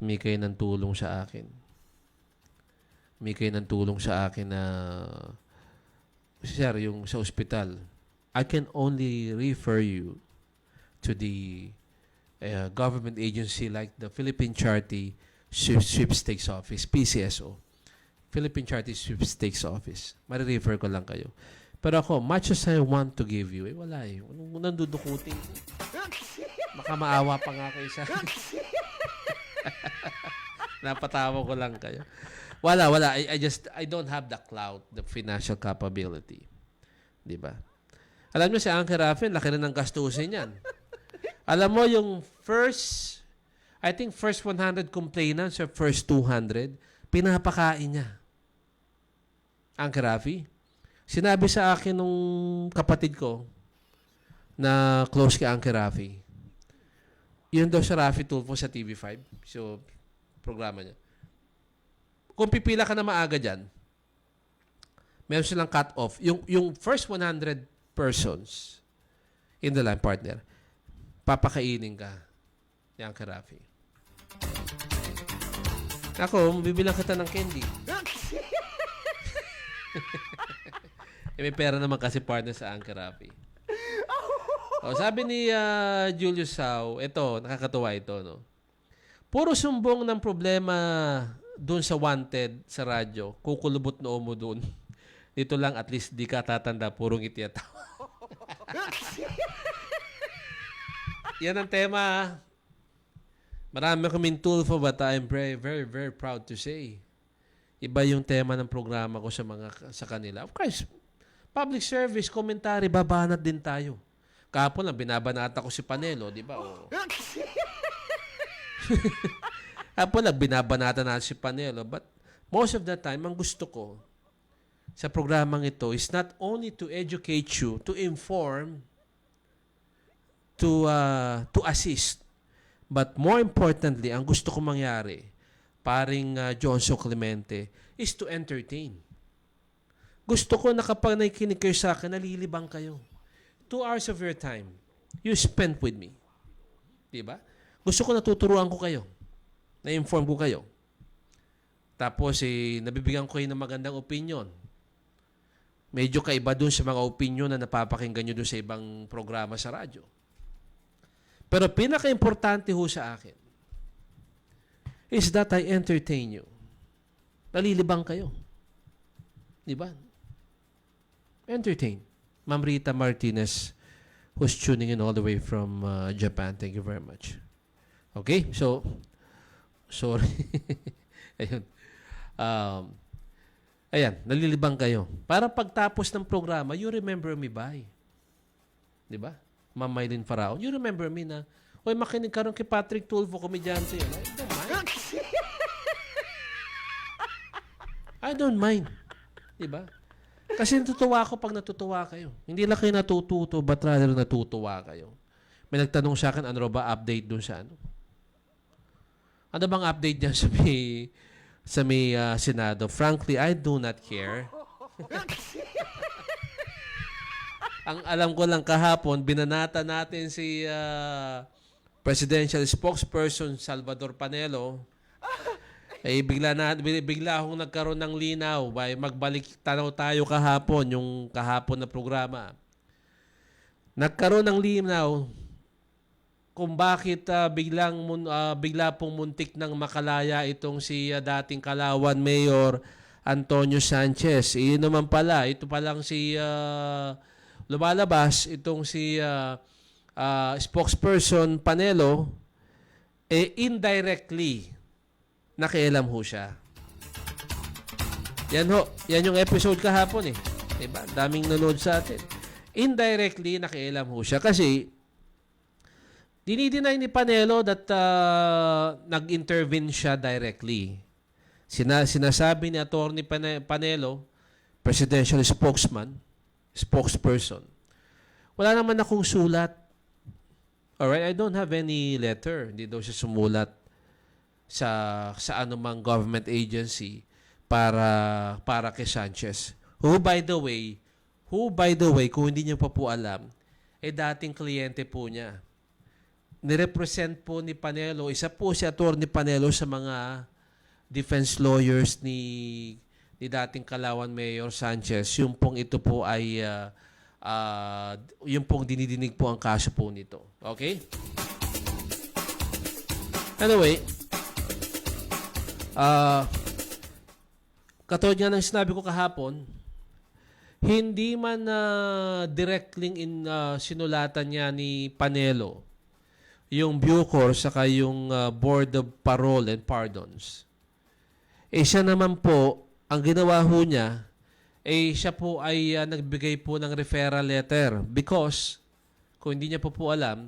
may kayo ng tulong sa akin. May kayo ng tulong sa akin na, sir, yung sa ospital, I can only refer you to the government agency like the Philippine Charity Sweepstakes Office, PCSO. Philippine Charity Sweepstakes Office. Marirefer ko lang kayo. Pero ako, much as I want to give you, wala Walang dudukutin. Baka maawa pa nga kayo sa napatawa ko lang kayo. Wala. I don't have the clout, the financial capability. Diba? Alam mo si Uncle Rafi, laki na ng gastusin yan. Alam mo yung first 100 complainants or first 200, pinapakain niya. Uncle Rafi, sinabi sa akin nung kapatid ko na close kay Uncle Rafi, yun daw sa Rafi Tulfo sa TV5. So, programa niya. Kung pipila ka na maaga dyan, meron silang cut-off. Yung first 100 persons in the line, partner, papakainin ka ni Uncle Rafi. Ako, bibilang kita ng candy. May pera naman kasi, partner, sa Uncle Rafi. Sabi ni Julius Sau, nakakatuwa ito, no? Puro sumbong ng problema doon sa Wanted sa radyo. Kukulubot noo mo doon. Dito lang, at least di ka tatanda, purong itiyatawa. Yan ang tema. Marami kaming Tulfo, but I'm very, very, very proud to say. Iba yung tema ng programa ko sa kanila. Of course, public service, commentary, babanat din tayo. Kahapon lang, binabanata ko si Panelo, di ba? Kahapon lang, binabanata natin si Panelo. But most of the time, ang gusto ko sa programang ito is not only to educate you, to inform, to assist, But more importantly, ang gusto kong mangyari, paring Johnson Clemente, is to entertain. Gusto ko na kapag nakikinig kayo sa akin, nalilibang kayo. 2 hours of your time, you spent with me. Diba? Gusto ko natuturuan ko kayo. Na-inform ko kayo. Tapos, nabibigyan ko kayo ng magandang opinion. Medyo kaiba dun sa mga opinion na napapakinggan nyo dun sa ibang programa sa radyo. Pero pinaka-importante ho sa akin is that I entertain you. Nalilibang kayo. Diba? Entertain. Ma'am Rita Martinez, who's tuning in all the way from Japan. Thank you very much. Okay? So, sorry. Ayun. Ayan, nalilibang kayo. Para pagtapos ng programa, you remember me by. Di ba? Ma'am Mylene Faraon, you remember me na, oy, makinig ka rin kay Patrick Tulfo, komedyante yun. I don't mind. Di ba? Kasi natutuwa ako pag natutuwa kayo. Hindi lang kayo natututo, but rather natutuwa kayo. May nagtanong sa akin, ano ba update dun sa ano? Ano bang update dyan sa may Senado? Frankly, I do not care. Ang alam ko lang kahapon, binanata natin si Presidential Spokesperson Salvador Panelo. Bigla akong nagkaroon ng linaw. Magbalik tanaw tayo kahapon, yung kahapon na programa. Nagkaroon ng linaw kung bakit bigla pong muntik nang makalaya itong si dating Kalawan Mayor Antonio Sanchez. Iyon naman pala, ito palang si lumalabas itong si spokesperson Panelo, indirectly nakialam ho siya. Yan ho, yan yung episode kahapon eh. Diba? Daming nanood sa atin. Indirectly nakialam ho siya kasi dinideny ni Panelo that nag-intervene siya directly. Sinasabi ni Atty. Panelo, presidential spokesperson, wala naman akong sulat. Alright, I don't have any letter. Hindi daw siya sumulat sa anumang government agency para kay Sanchez. Who by the way, kung hindi niyo pa po alam, dating kliyente po niya. Nirepresent po ni Panelo, isa po si Atty. Panelo sa mga defense lawyers ni dating Kalawan Mayor Sanchez. Yung pong ito po ay yung pong dinidinig po ang kaso po nito. Okay? Anyway, katulad nga ng sinabi ko kahapon, hindi man directly sinulatan niya ni Panelo yung Bucor saka yung Board of Parole and Pardons. Siya naman po, ang ginawa ho niya, siya po ay nagbigay po ng referral letter because, kung hindi niya po alam,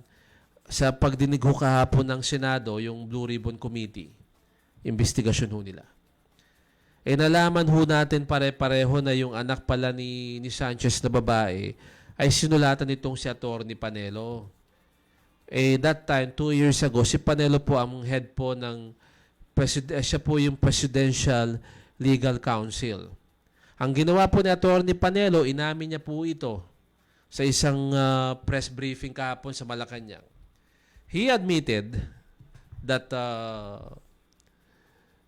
sa pagdinig ho kahapon ng Senado, yung Blue Ribbon Committee, investigasyon ho nila. Nalaman ho natin pare-pareho na yung anak pala ni Sanchez na babae ay sinulatan nitong si Atty. Panelo. That time, 2 years ago, si Panelo po ang head po ng siya po yung Presidential Legal Counsel. Ang ginawa po ni Atty. Panelo, inamin niya po ito sa isang press briefing kahapon sa Malacanang. He admitted that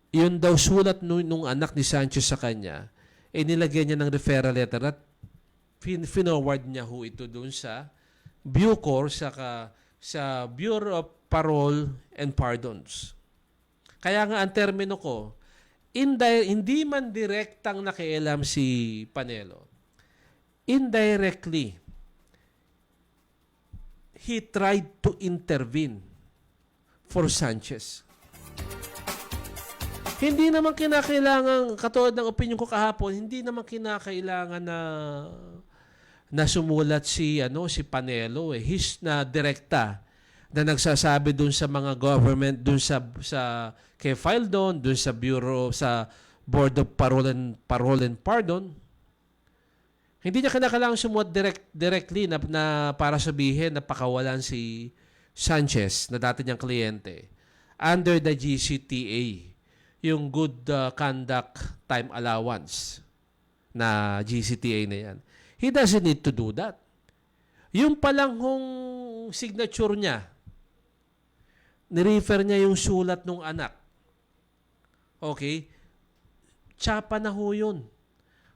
yun daw sulat nung anak ni Sanchez sa kanya, nilagyan niya ng referral letter at finoward niya ho ito dun sa Bucor sa Bureau of Parole and Pardons. Kaya nga ang termino ko, hindi man direktang nakialam si Panelo. Indirectly, he tried to intervene for Sanchez. Hindi naman kinakailangan, katulad ng opinion ko kahapon, hindi naman kinakailangan na sumulat si Panelo He's na direkta na nagsasabi dun sa mga government, dun sa kay Fildon, dun sa Bureau, sa Board of Parole and Pardon. Hindi niya kinakailangan sumulat directly na para sabihin na pakawalan si Sanchez, na dati niyang kliyente, under the GCTA, yung Good Conduct Time Allowance na GCTA na yan. He doesn't need to do that. Yung palang hong signature niya, nirefer niya yung sulat ng anak. Okay? Tsapa na ho yun.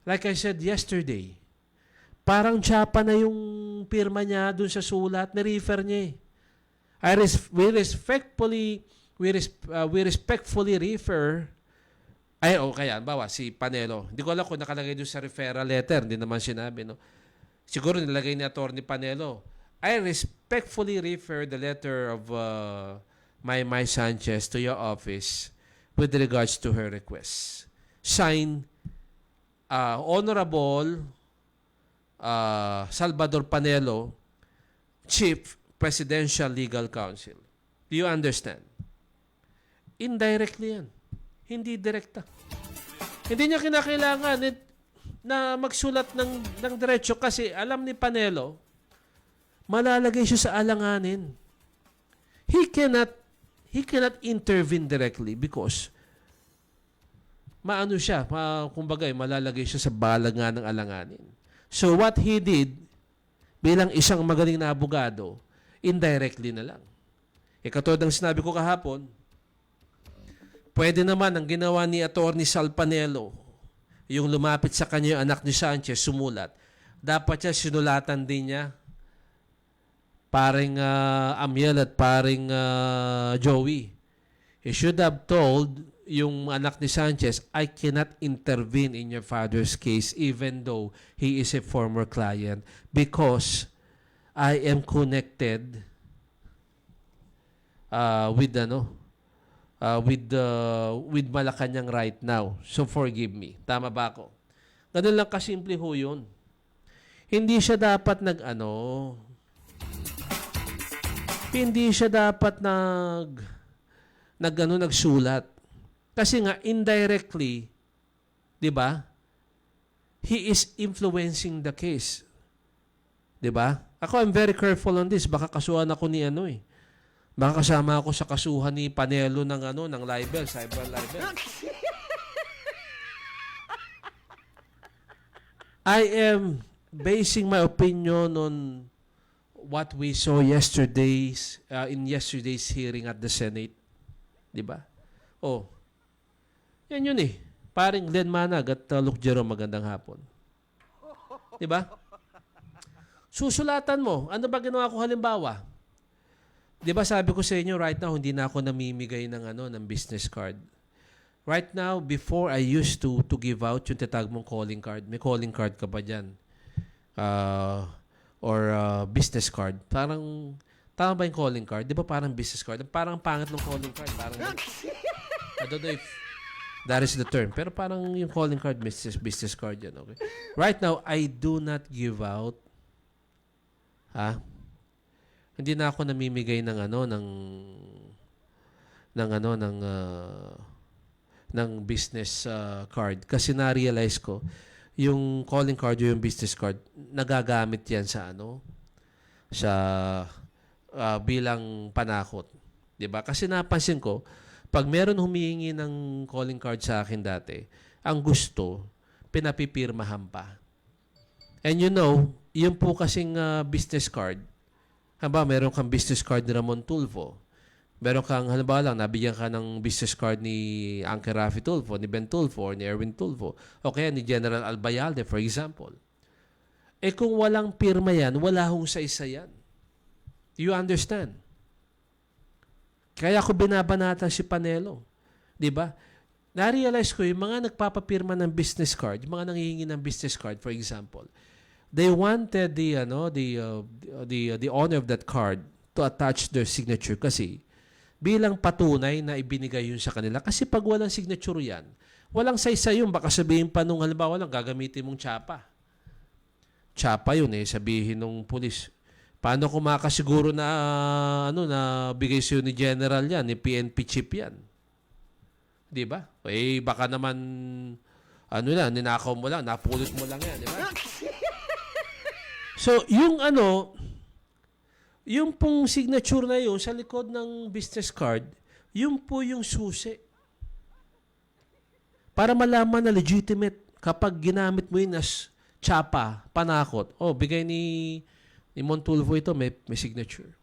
Like I said yesterday, parang tsapa na yung pirma niya dun sa sulat, nirefer niya eh. We respectfully refer. Kaya, bawa, si Panelo. Hindi ko alam kung nakalagay doon sa referral letter. Hindi naman sinabi, no? Siguro nilagay ni Atty. Panelo. I respectfully refer the letter of Maymay Sanchez to your office with regards to her request. Sign, Honorable Salvador Panelo, Chief Presidential Legal Counsel. Do you understand? Indirectly yan. Hindi direkta. Hindi niya kinakailangan na magsulat ng diretso kasi alam ni Panelo, malalagay siya sa alanganin. He cannot intervene directly because kumbaga malalagay siya sa balangan ng alanganin. So what he did bilang isang magaling na abogado, indirectly na lang. Katulad ng sinabi ko kahapon, pwede naman ang ginawa ni Atty. Sal Panelo, yung lumapit sa kanya yung anak ni Sanchez, sumulat. Dapat siya sinulatan din niya, paring Amiel at paring Joey. He should have told yung anak ni Sanchez, I cannot intervene in your father's case even though he is a former client because I am connected with Malacanang right now. So forgive me. Tama ba ako? Ganun lang kasimple ho yun. Hindi siya dapat nagsulat. Kasi nga indirectly, 'di ba? He is influencing the case. 'Di ba? Ako, I'm very careful on this. Baka kasuhan ako ni Baka kasama ako sa kasuhan ni Panelo ng libel, cyber libel. I am basing my opinion on what we saw in yesterday's hearing at the Senate. 'Di ba? Yan yun eh. Paring Len Manag at Luke Jerome, magandang hapon. 'Di ba? Susulatan mo. Ano ba ginawa ko halimbawa? 'Di ba sabi ko sa inyo, right now, hindi na ako namimigay ng business card. Right now, before I used to give out yung tatag mong calling card. May calling card ka ba dyan? Or business card. Parang, tama ba yung calling card? Di ba parang business card? Parang pangit ng calling card. Parang, I don't know if that is the term. Pero parang yung calling card, business card yan. Okay? Right now, I do not give out. Hindi na ako namimigay ng business card kasi na-realize ko yung calling card o yung business card nagagamit yan sa bilang panakot, 'di ba? Kasi napansin ko pag meron humihingi ng calling card sa akin dati, ang gusto pinapipirmahan pa. And yun po kasing business card. Meron kang business card ni Ramon Tulfo. Meron kang, halimbawa lang, nabigyan ka ng business card ni Uncle Rafi Tulfo, ni Ben Tulfo, or ni Erwin Tulfo, o kaya ni General Albayalde, for example. Kung walang pirma yan, wala hong sa-isa yan. Do you understand? Kaya ako binabanatan si Panelo. Diba? Na-realize ko, yung mga nagpapapirma ng business card, yung mga nangihingi ng business card, for example, they wanted the owner of that card to attach their signature kasi bilang patunay na ibinigay yun sa kanila. Kasi pag walang signature yan, walang saysa yun. Baka sabihin pa nung halimbawa lang, gagamitin mong tsapa. Tsapa yun sabihin nung pulis. Paano kung makasiguro na na bigay sa'yo ni General yan, ni PNP chip yan? Di ba? Baka naman ninakaw mo lang, napulot mo lang yan, di ba? So, yung yung pong signature na yun sa likod ng business card, yun po yung susi. Para malaman na legitimate kapag ginamit mo yun as tsapa, panakot. Oh, bigay ni Montulfo ito, may signature.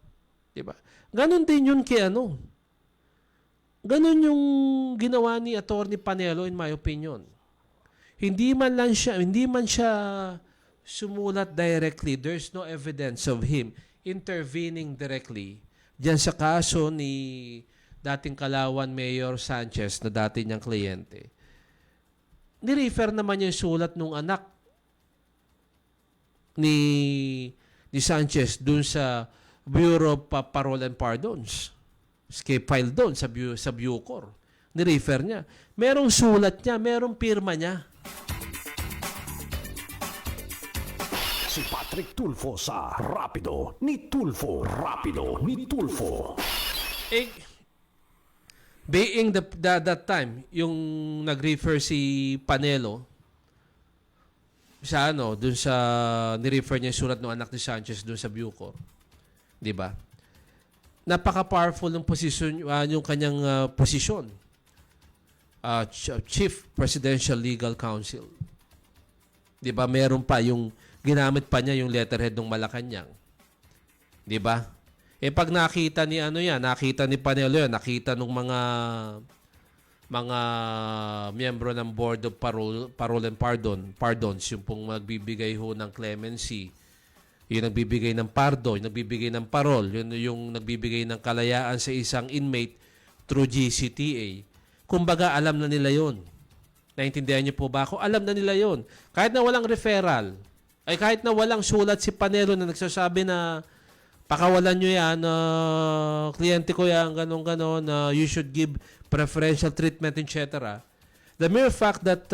Diba? Ganon din yun kay ano. Ganon yung ginawa ni Attorney Panelo in my opinion. Hindi man siya sumulat directly. There's no evidence of him intervening directly diyan sa kaso ni dating Kalawan Mayor Sanchez na dati niyang kliyente. Ni-refer naman yung sulat nung anak ni Sanchez dun sa Bureau of Parole and Pardons. File doon sa Bucor. Ni-refer niya. Merong sulat niya, merong pirma niya. Si Patrick Tulfo sa Rapido ni Tulfo. Rapido ni Tulfo. Being that time, yung nag-refer si Panelo sa dun sa ni-refer niya yung sulat ng anak ni Sanchez dun sa Bucor. 'Di ba? Napaka-powerful ng posisyon, yung kanyang posisyon. Chief Presidential Legal Counsel. 'Di ba? Meron pa yung ginamit pa niya yung letterhead ng Malacanang. 'Di ba? Pag nakita ni nakita ni Panelo yan, nakita ng mga miyembro ng Board of Parole and Pardons, yung pong magbibigay ho ng clemency, yung nagbibigay ng pardon, yung nagbibigay ng parole, yung nagbibigay ng kalayaan sa isang inmate through GCTA. Kumbaga, alam na nila yon. Naintindihan niyo po ba ako? Alam na nila yon. Kahit na walang referral, ay kahit na walang sulat si Panelo na nagsasabi na pakawalan nyo yan, kliyente ko yan, ganon-ganon, you should give preferential treatment, etc. The mere fact that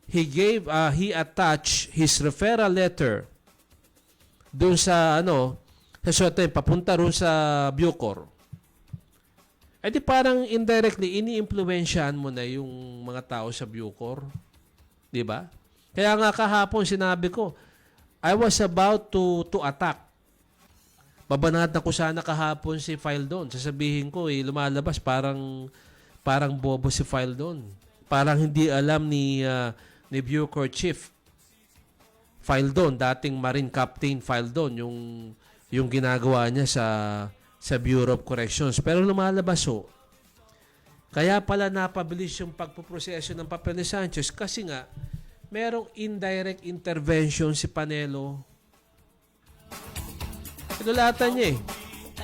he attached his referral letter doon sa papunta roon sa Bucor, di parang indirectly ini-impluwensyahan mo na yung mga tao sa Bucor. Di ba? Kaya nga kahapon sinabi ko, I was about to attack. Babanat na ko sana kahapon si Fildon. Sasabihin ko, lumalabas parang bobo si Fildon. Parang hindi alam ni Bucor Chief Fildon, dating Marine Captain Fildon, yung ginagawa niya sa Bureau of Corrections. Pero lumalabas ho. Kaya pala napabilis yung pagpuproseso ng papel ni Sanchez kasi nga merong indirect intervention si Panelo. Pinulatan niya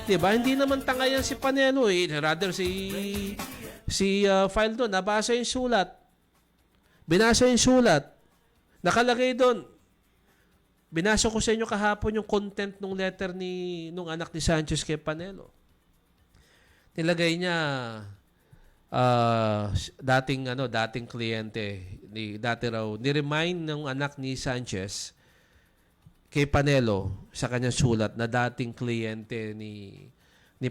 Diba? Hindi naman tangayan si Panelo Rather si Fildon, nabasa yung sulat. Binasa yung sulat. Nakalagay doon. Binasa ko sa inyo kahapon yung content ng letter nung anak ni Sanchez kay Panelo. Nilagay niya dating kliyente, ni-remind ng anak ni Sanchez kay Panelo sa kanyang sulat na dating kliyente ni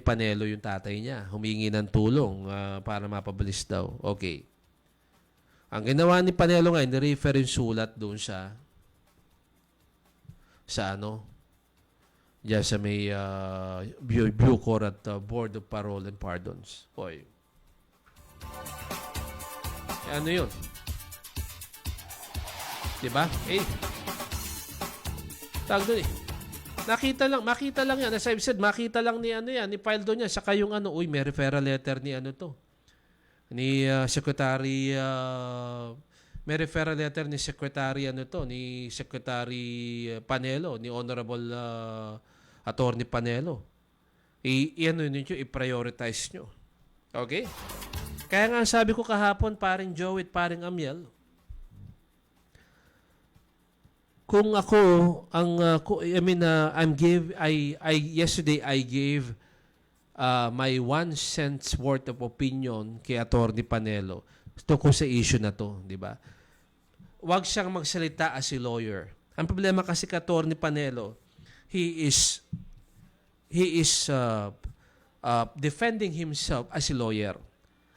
Panelo yung tatay niya. Humingi ng tulong para mapabilis daw. Okay. Ang ginawa ni Panelo ngayon, ni-refer yung sulat doon sa diyan sa may Bucor at Board of Parole and Pardons. Hoy. Ano yun? Diba? Tawag doon makita lang yan. As I've said, makita lang ni ni Fildon niya. Saka yung may referral letter ni ni Secretary, may referral letter ni Secretary ni Secretary Panelo, ni Honorable Attorney Panelo. I-prioritize nyo. Okay? Kaya nga sabi ko kahapon, paring Joe at paring Amiel, kung ako yesterday I gave my 1 cent's worth of opinion kay Attorney Panelo tungkol sa issue na to, di ba? Huwag siyang magsalita as a lawyer. Ang problema kasi kay Attorney Panelo, he is defending himself as a lawyer.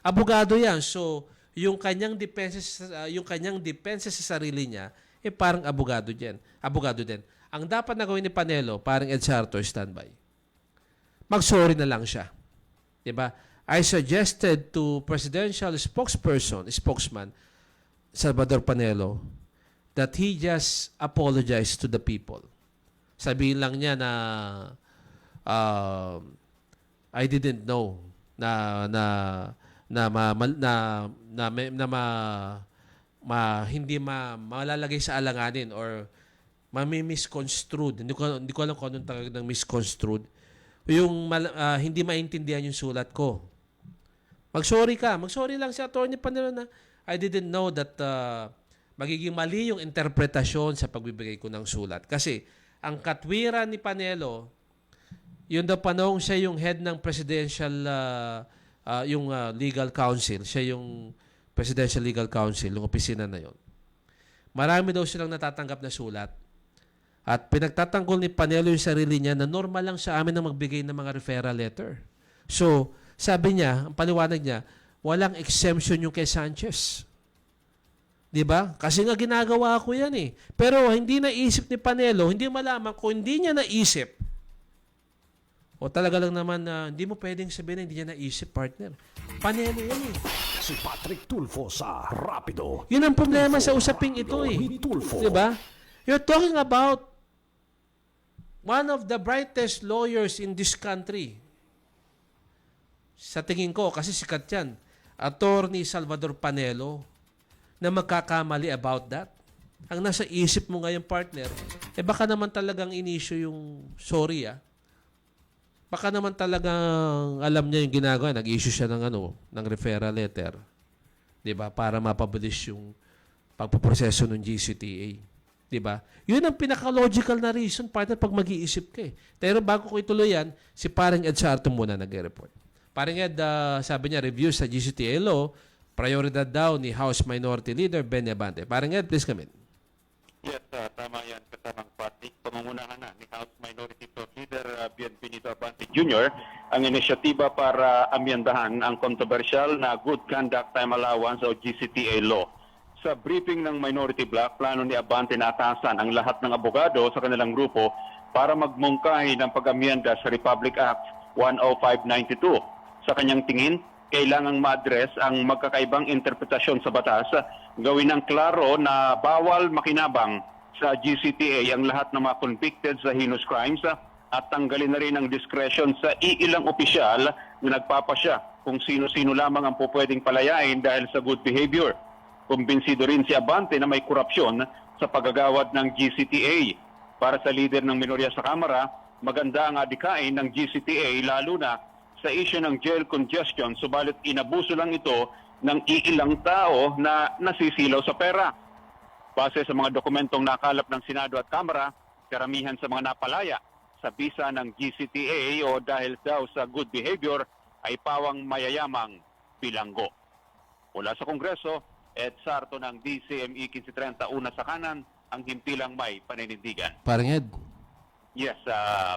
Abogado yan. So, yung kanyang depensa sa sarili niya, parang abogado din. Ang dapat na gawin ni Panelo, parang Ed Sartor, standby. mag-sorry na lang siya. 'Di ba? I suggested to presidential spokesman Salvador Panelo that he just apologize to the people. Sabihin lang niya na I didn't know hindi malalagay sa alanganin or misconstrued. Hindi ko alam kung anong tawag ng misconstrued. Yung hindi maintindihan yung sulat ko. Mag-sorry ka. Mag-sorry lang si Atty. Panelo na I didn't know that magiging mali yung interpretasyon sa pagbibigay ko ng sulat. Kasi ang katwiran ni Panelo, yun daw panahong siya yung head ng presidential legal council. Siya yung presidential legal council, yung opisina na yon. Marami daw silang natatanggap na sulat. At pinagtatanggol ni Panelo yung sarili niya na normal lang sa amin na magbigay ng mga referral letter. So, sabi niya, ang paliwanag niya, walang exemption yung kay Sanchez. 'Di ba? Kasi nga ginagawa ko yan eh. Pero hindi naisip ni Panelo, hindi malaman kung hindi niya naisip. O talaga lang naman na hindi mo pwedeng sabihin na hindi niya naisip, partner. Panelo yan eh. Si Patrick Tulfo sa Rapido. Yun ang problema sa usaping ito eh. Ni Tulfo. 'Di ba? You're talking about one of the brightest lawyers in this country. Sa tingin ko, kasi sikat yan, Attorney Salvador Panelo, na magkakamali about that. Ang nasa isip mo ngayon, partner, baka naman talagang inisyo yung sorry Baka naman talagang alam niya yung ginagawa. Nag-issue siya ng referral letter. 'Di ba? Para mapabilis yung pagpoproseso ng GCTA. 'Di ba? Yun ang pinaka-logical na reason, partner, pag mag-iisip ka eh. Pero bago ko ituloy yan, si Parang Ed Sarto muna nag-report. Parang Ed, sabi niya, review sa GCTA law, prioridad daw ni House Minority Leader Ben Abante. Parang Ed, please come in. Yes, tama yan, kasamang Patrick. Pamangunahan na ni House Minority Leader Bienvenido Abante Jr. ang inisyatiba para amyendahan ang kontrobersyal na Good Conduct Time Allowance o GCTA law. Sa briefing ng Minority Bloc, plano ni Abante na atasan ang lahat ng abogado sa kanilang grupo para magmungkahi ng pag-amyenda sa Republic Act 10592. Sa kanyang tingin, kailangang ma-address ang magkakaibang interpretasyon sa batas, gawin ng klaro na bawal makinabang sa GCTA ang lahat ng mga convicted sa heinous crimes at tanggalin na rin ang discretion sa iilang opisyal na nagpapasya kung sino-sino lamang ang pupwedeng palayain dahil sa good behavior. Kumbinsido rin si Abante na may korupsyon sa paggagawad ng GCTA. Para sa leader ng minorya sa Kamara, maganda ang adikain ng GCTA lalo na sa issue ng jail congestion, subalit inabuso lang ito ng iilang tao na nasisilaw sa pera. Base sa mga dokumentong nakalap ng Senado at Kamara, karamihan sa mga napalaya sa bisa ng GCTA o dahil daw sa good behavior ay pawang mayayamang bilanggo. Mula sa Kongreso, Ed Sarto ng DCME 1530, una sa kanan, ang himpilang may paninindigan. Parang Ed, Yes,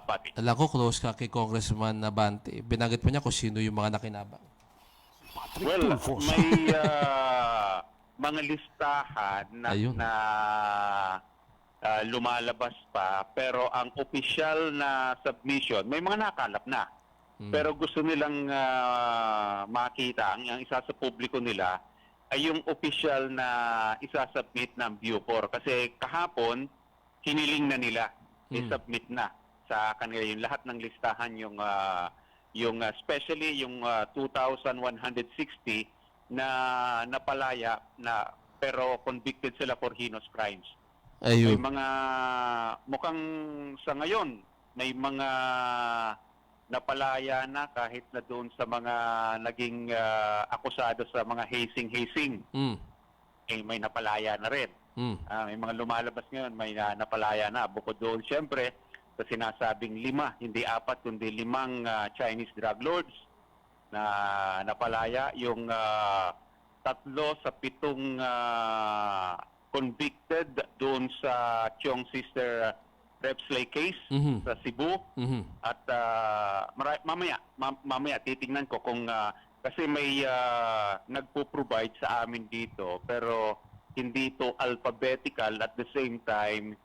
Pati. alam ko close ka kay Congressman Abante. Binanggit mo niya kung sino yung mga nakinabang. Patrick Well, Tulfo sa may mga listahan na lumalabas pa, pero ang opisyal na submission, may mga nakalap na. Pero gusto nilang makita, ang isa sa publiko nila, ay yung opisyal na isasubmit ng Bucor. Kasi kahapon, hiniling na nila, i-submit na sa kanila yung lahat ng listahan, yung especially yung 2,160 na napalaya na pero convicted sila for heinous crimes. May Ayun. mga mukhang sa ngayon may mga napalaya na kahit na doon sa mga naging akusado sa mga hazing. May napalaya na rin. May mga lumalabas ngayon, may napalaya na. Bukod doon, siyempre, sa sinasabing 5, hindi 4, kundi 5 Chinese drug lords na napalaya. Yung 3 sa 7 convicted doon sa Chong Sister Repsley case sa Cebu. At mamaya titingnan ko kung kasi may nagpo-provide sa amin dito pero hindi ito alphabetical at the same time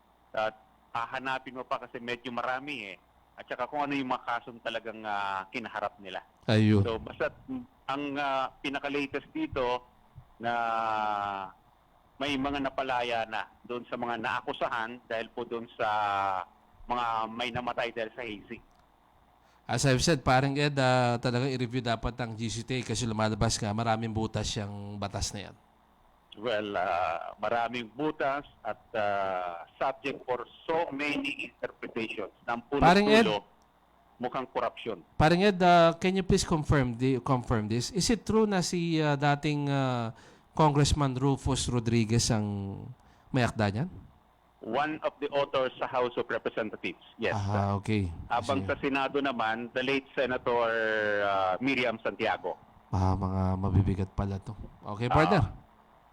hahanapin mo pa kasi medyo marami at saka kung ano yung mga kasong talagang kinaharap nila. Ayun. So basta ang pinaka-latest dito na may mga napalaya na doon sa mga naakusahan dahil po doon sa mga may namatay dahil sa hazing. As I've said, parang Ed, talaga i-review dapat ang GCTA kasi lumalabas nga, maraming butas yung batas na yan. Well, maraming butas at subject for so many interpretations. Ng Parang Ed, pulo-pulo, mukhang korupsyon. Parang Ed, can you please confirm this? Is it true na si dating Congressman Rufus Rodriguez ang may akda niyan? One of the authors sa House of Representatives, yes. Okay. Habang sa Senado naman, the late Senator Miriam Santiago. Mga mabibigat pala to. Okay, partner.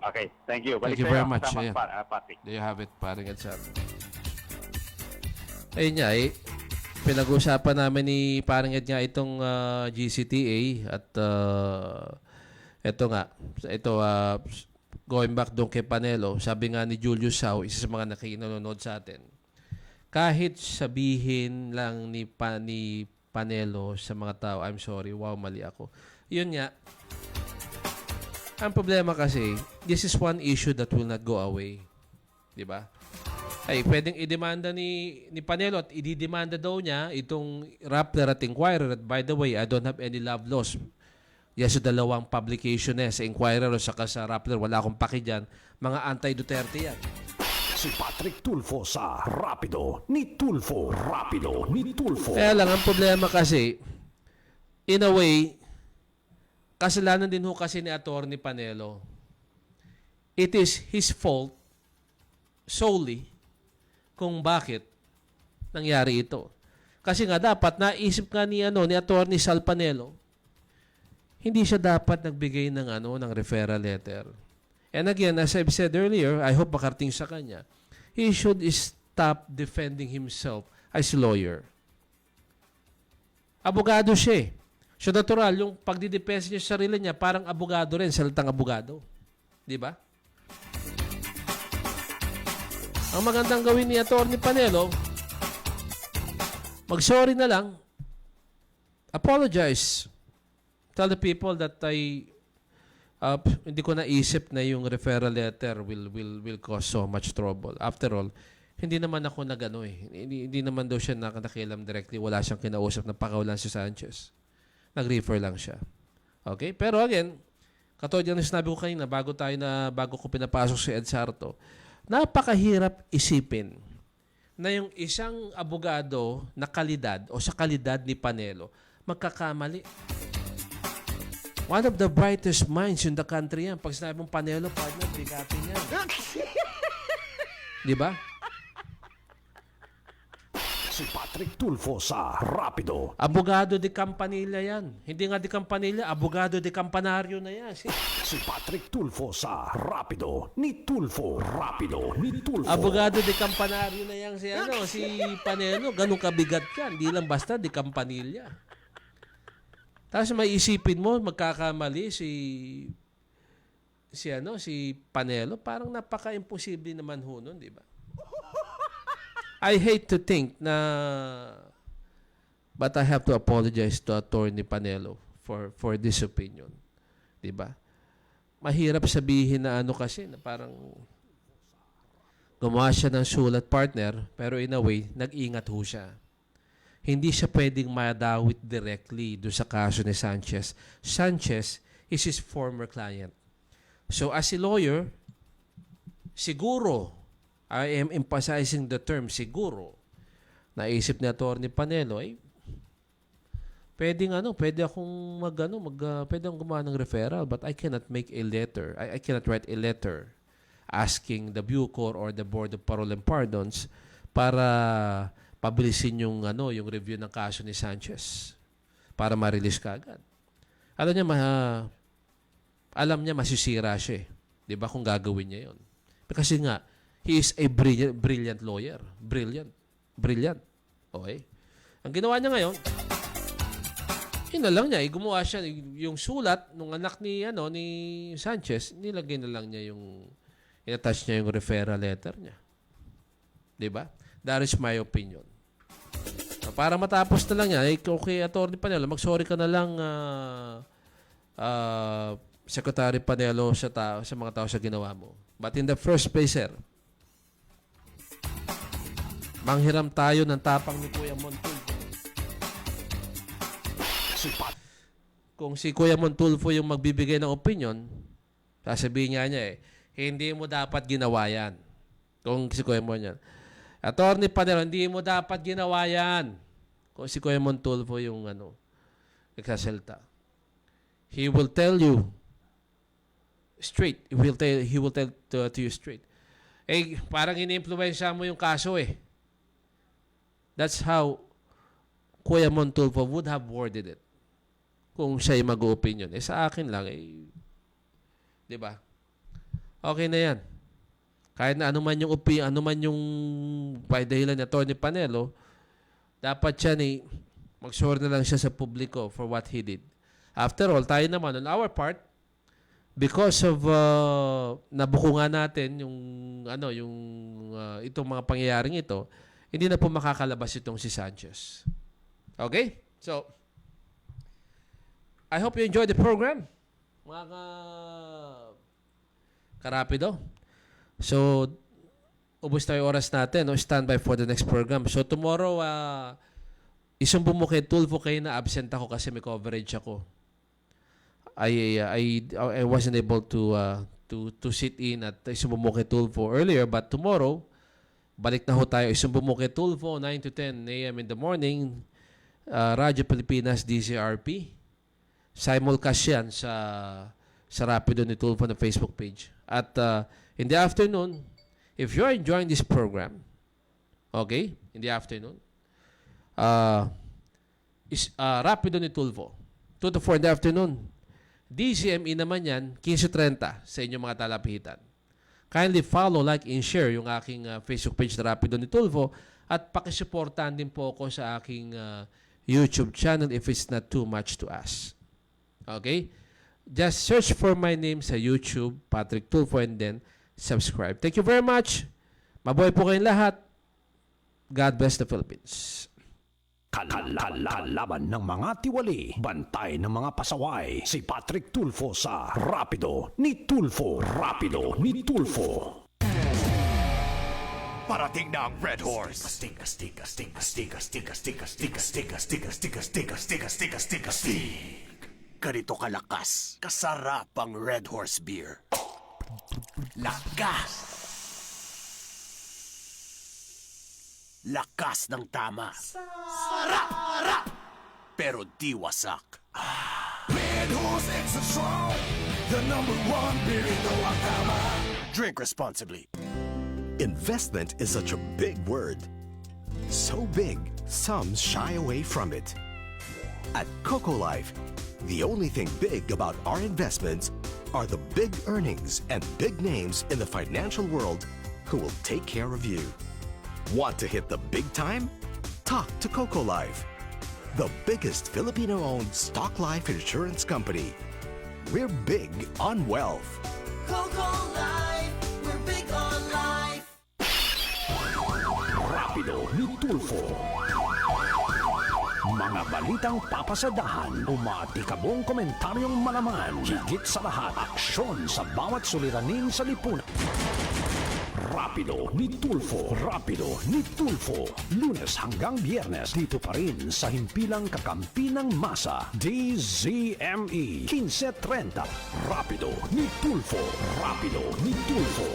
Okay, thank you. Thank Balik you sa'yo, very much. kasama Ayan. Patrick. There you have it, parang Ed Sar. Ayun nga, pinag-usapan namin ni parang Ed nga itong GCTA at going back doon kay Panelo, sabi nga ni Julius Sao, isa sa mga nakinanonood sa atin, kahit sabihin lang ni Panelo sa mga tao, I'm sorry, wow, mali ako. Yun nga, ang problema kasi, this is one issue that will not go away. Diba? Ay, pwedeng idemanda ni Panelo at ididemanda daw niya itong Rappler at Inquirer. At by the way, I don't have any love loss. Yes, so dalawang publication sa Inquirer o saka sa Rappler, wala akong paki dyan. Mga anti-Duterte yan. Si Patrick Tulfo sa Rapido ni Tulfo. Rapido ni Tulfo. Kaya lang, ang problema kasi, in a way, kasalanan din ho kasi ni Atty. Panelo. It is his fault solely kung bakit nangyari ito. Kasi nga dapat naisip nga ni Atty. Sal Panelo, hindi siya dapat nagbigay ng referral letter. And again, as I've said earlier, I hope makarating sa kanya, he should stop defending himself as a lawyer. Abogado siya eh. So natural, yung pagdidepensa niya sa sarili niya, parang abogado rin, salitang abogado. Di ba? Ang magandang gawin ni Atty. Panelo, mag-sorry na lang, apologize, tell the people that hindi ko naisip na yung referral letter will cause so much trouble. After all, hindi naman ako hindi naman daw siya nakakialam directly, wala siyang kinausap na pakawalan si Sanchez. Nag-refer lang siya. Okay? Pero again, katulad yung sinabi ko kanina, bago ko pinapasok si Ed Sarto, napakahirap isipin na yung isang abogado na kalidad o sa kalidad ni Panelo, magkakamali. One of the brightest minds in the country yan. Pag sinabi mong Panelo, partner, bigatin yan. Di ba? Si Patrick Tulfo sa Rapido. Abogado de Campanilla yan. Hindi nga de Campanilla, abogado de Campanaryo na yan. Si Patrick Tulfo sa Rapido ni Tulfo. Rapido ni Tulfo. Abogado de Campanaryo na yan si Panelo. Ganun kabigat yan. Hindi lang basta de Campanilla. Tapos may isipin mo, magkakamali si Panelo. Parang napaka-imposible naman ho nun, di ba? I hate to think but I have to apologize to Atty. Panelo for this opinion. Diba? Mahirap sabihin na kasi na parang gumawa siya ng sulat, partner, pero in a way, nag-ingat ho siya. Hindi siya pwedeng madawit directly doon sa kaso ni Sanchez. Sanchez is his former client. So as a lawyer, siguro, I am emphasizing the term siguro. Naisip ni Atty. Panelo pwede akong pwede akong gumawa ng referral, but I cannot make a letter. I cannot write a letter asking the Bucor or the Board of Parole and Pardons para pabilisin yung review ng kaso ni Sanchez para ma-release kaagad. Alam niya masisira siya. 'Di ba kung gagawin niya 'yon? Kasi nga he is a brilliant lawyer. Brilliant. Okay? Ang ginawa niya ngayon, lang niya, gumawa siya yung sulat ng anak ni Sanchez, nilagay na lang niya in-attach niya yung referral letter niya. 'Di ba? That is my opinion. para matapos na lang yan, kay Atty. Panelo, mag-sorry ka na lang, Secretary Panelo, sa mga tao sa ginawa mo. But in the first place, sir, manghiram tayo ng tapang ni Kuya Montulfo. Kung si Kuya Montulfo yung magbibigay ng opinion, sasabihin niya hindi mo dapat ginawa yan. Kung si Kuya Mon yan. Atty. Panelo, hindi mo dapat ginawa yan. Kung si Kuya Montulfo yung nagsasalita. He will tell you straight. He will tell to you straight. Parang ini-influensya mo yung kaso That's how Kuya Montulfo would have worded it kung siya'y mag-opinion. Sa akin lang, di ba? Okay na yan. Kahit na ano man yung by dahilan ni Atty. Panelo, dapat siya mag-sorry na lang siya sa publiko for what he did. After all, tayo naman, on our part, because of nabuko nga natin itong mga pangyayaring ito, hindi na po makakalabas itong si Sanchez. Okay? So, I hope you enjoyed the program, mga karapido. So, ubos tayo oras natin. Stand by for the next program. So, tomorrow, isumbong mo kay Tulfo kayo na absent ako kasi may coverage ako. I wasn't able to sit in at isumbong mo kay Tulfo earlier, but tomorrow, balik na ho tayo. Isumbong mo kay Tulfo, 9 to 10 a.m. in the morning, Radyo Pilipinas, DCRP. Simulcast yan sa Rapido ni Tulfo na Facebook page. At in the afternoon, if you're enjoying this program, okay, in the afternoon, Rapido ni Tulfo, 2 to 4 in the afternoon. DCME naman yan, 15:30 sa inyong mga talapihitan. Kindly follow, like, and share yung aking Facebook page na Rapido ni Tulfo at pakisuportahan din po ako sa aking YouTube channel if it's not too much to ask. Okay? Just search for my name sa YouTube, Patrick Tulfo, and then subscribe. Thank you very much. Mabuhay po kayong lahat. God bless the Philippines. Kalaban ng mga tiwali, bantay ng mga pasaway, si Patrick Tulfo sa Rapido ni Tulfo. Rapido ni Tulfo. Parating na ang Red Horse. Ganito kalakas, kasarap ang Red Horse beer. Lakas! Lakas ng tama. Sarap! Pero di wasak. Red Horse Extra Strong, the #1 beer ito ang tama. Drink responsibly. Investment is such a big word. So big, some shy away from it. At Coco Life, the only thing big about our investments are the big earnings and big names in the financial world who will take care of you. Want to hit the big time? Talk to Coco Life, the biggest Filipino-owned stock life insurance company. We're big on wealth. Coco Life, we're big on life. Rapido ni Tulfo. Mga balitang papasadahan, umatikabong komentaryong malaman, higit sa lahat, aksyon sa bawat suliranin sa lipunan. Rapido ni Tulfo. Rapido ni Tulfo. Lunes hanggang Biyernes, dito pa rin sa himpilang kakampi ng masa. DZME 15:30. Rapido ni Tulfo. Rapido ni Tulfo.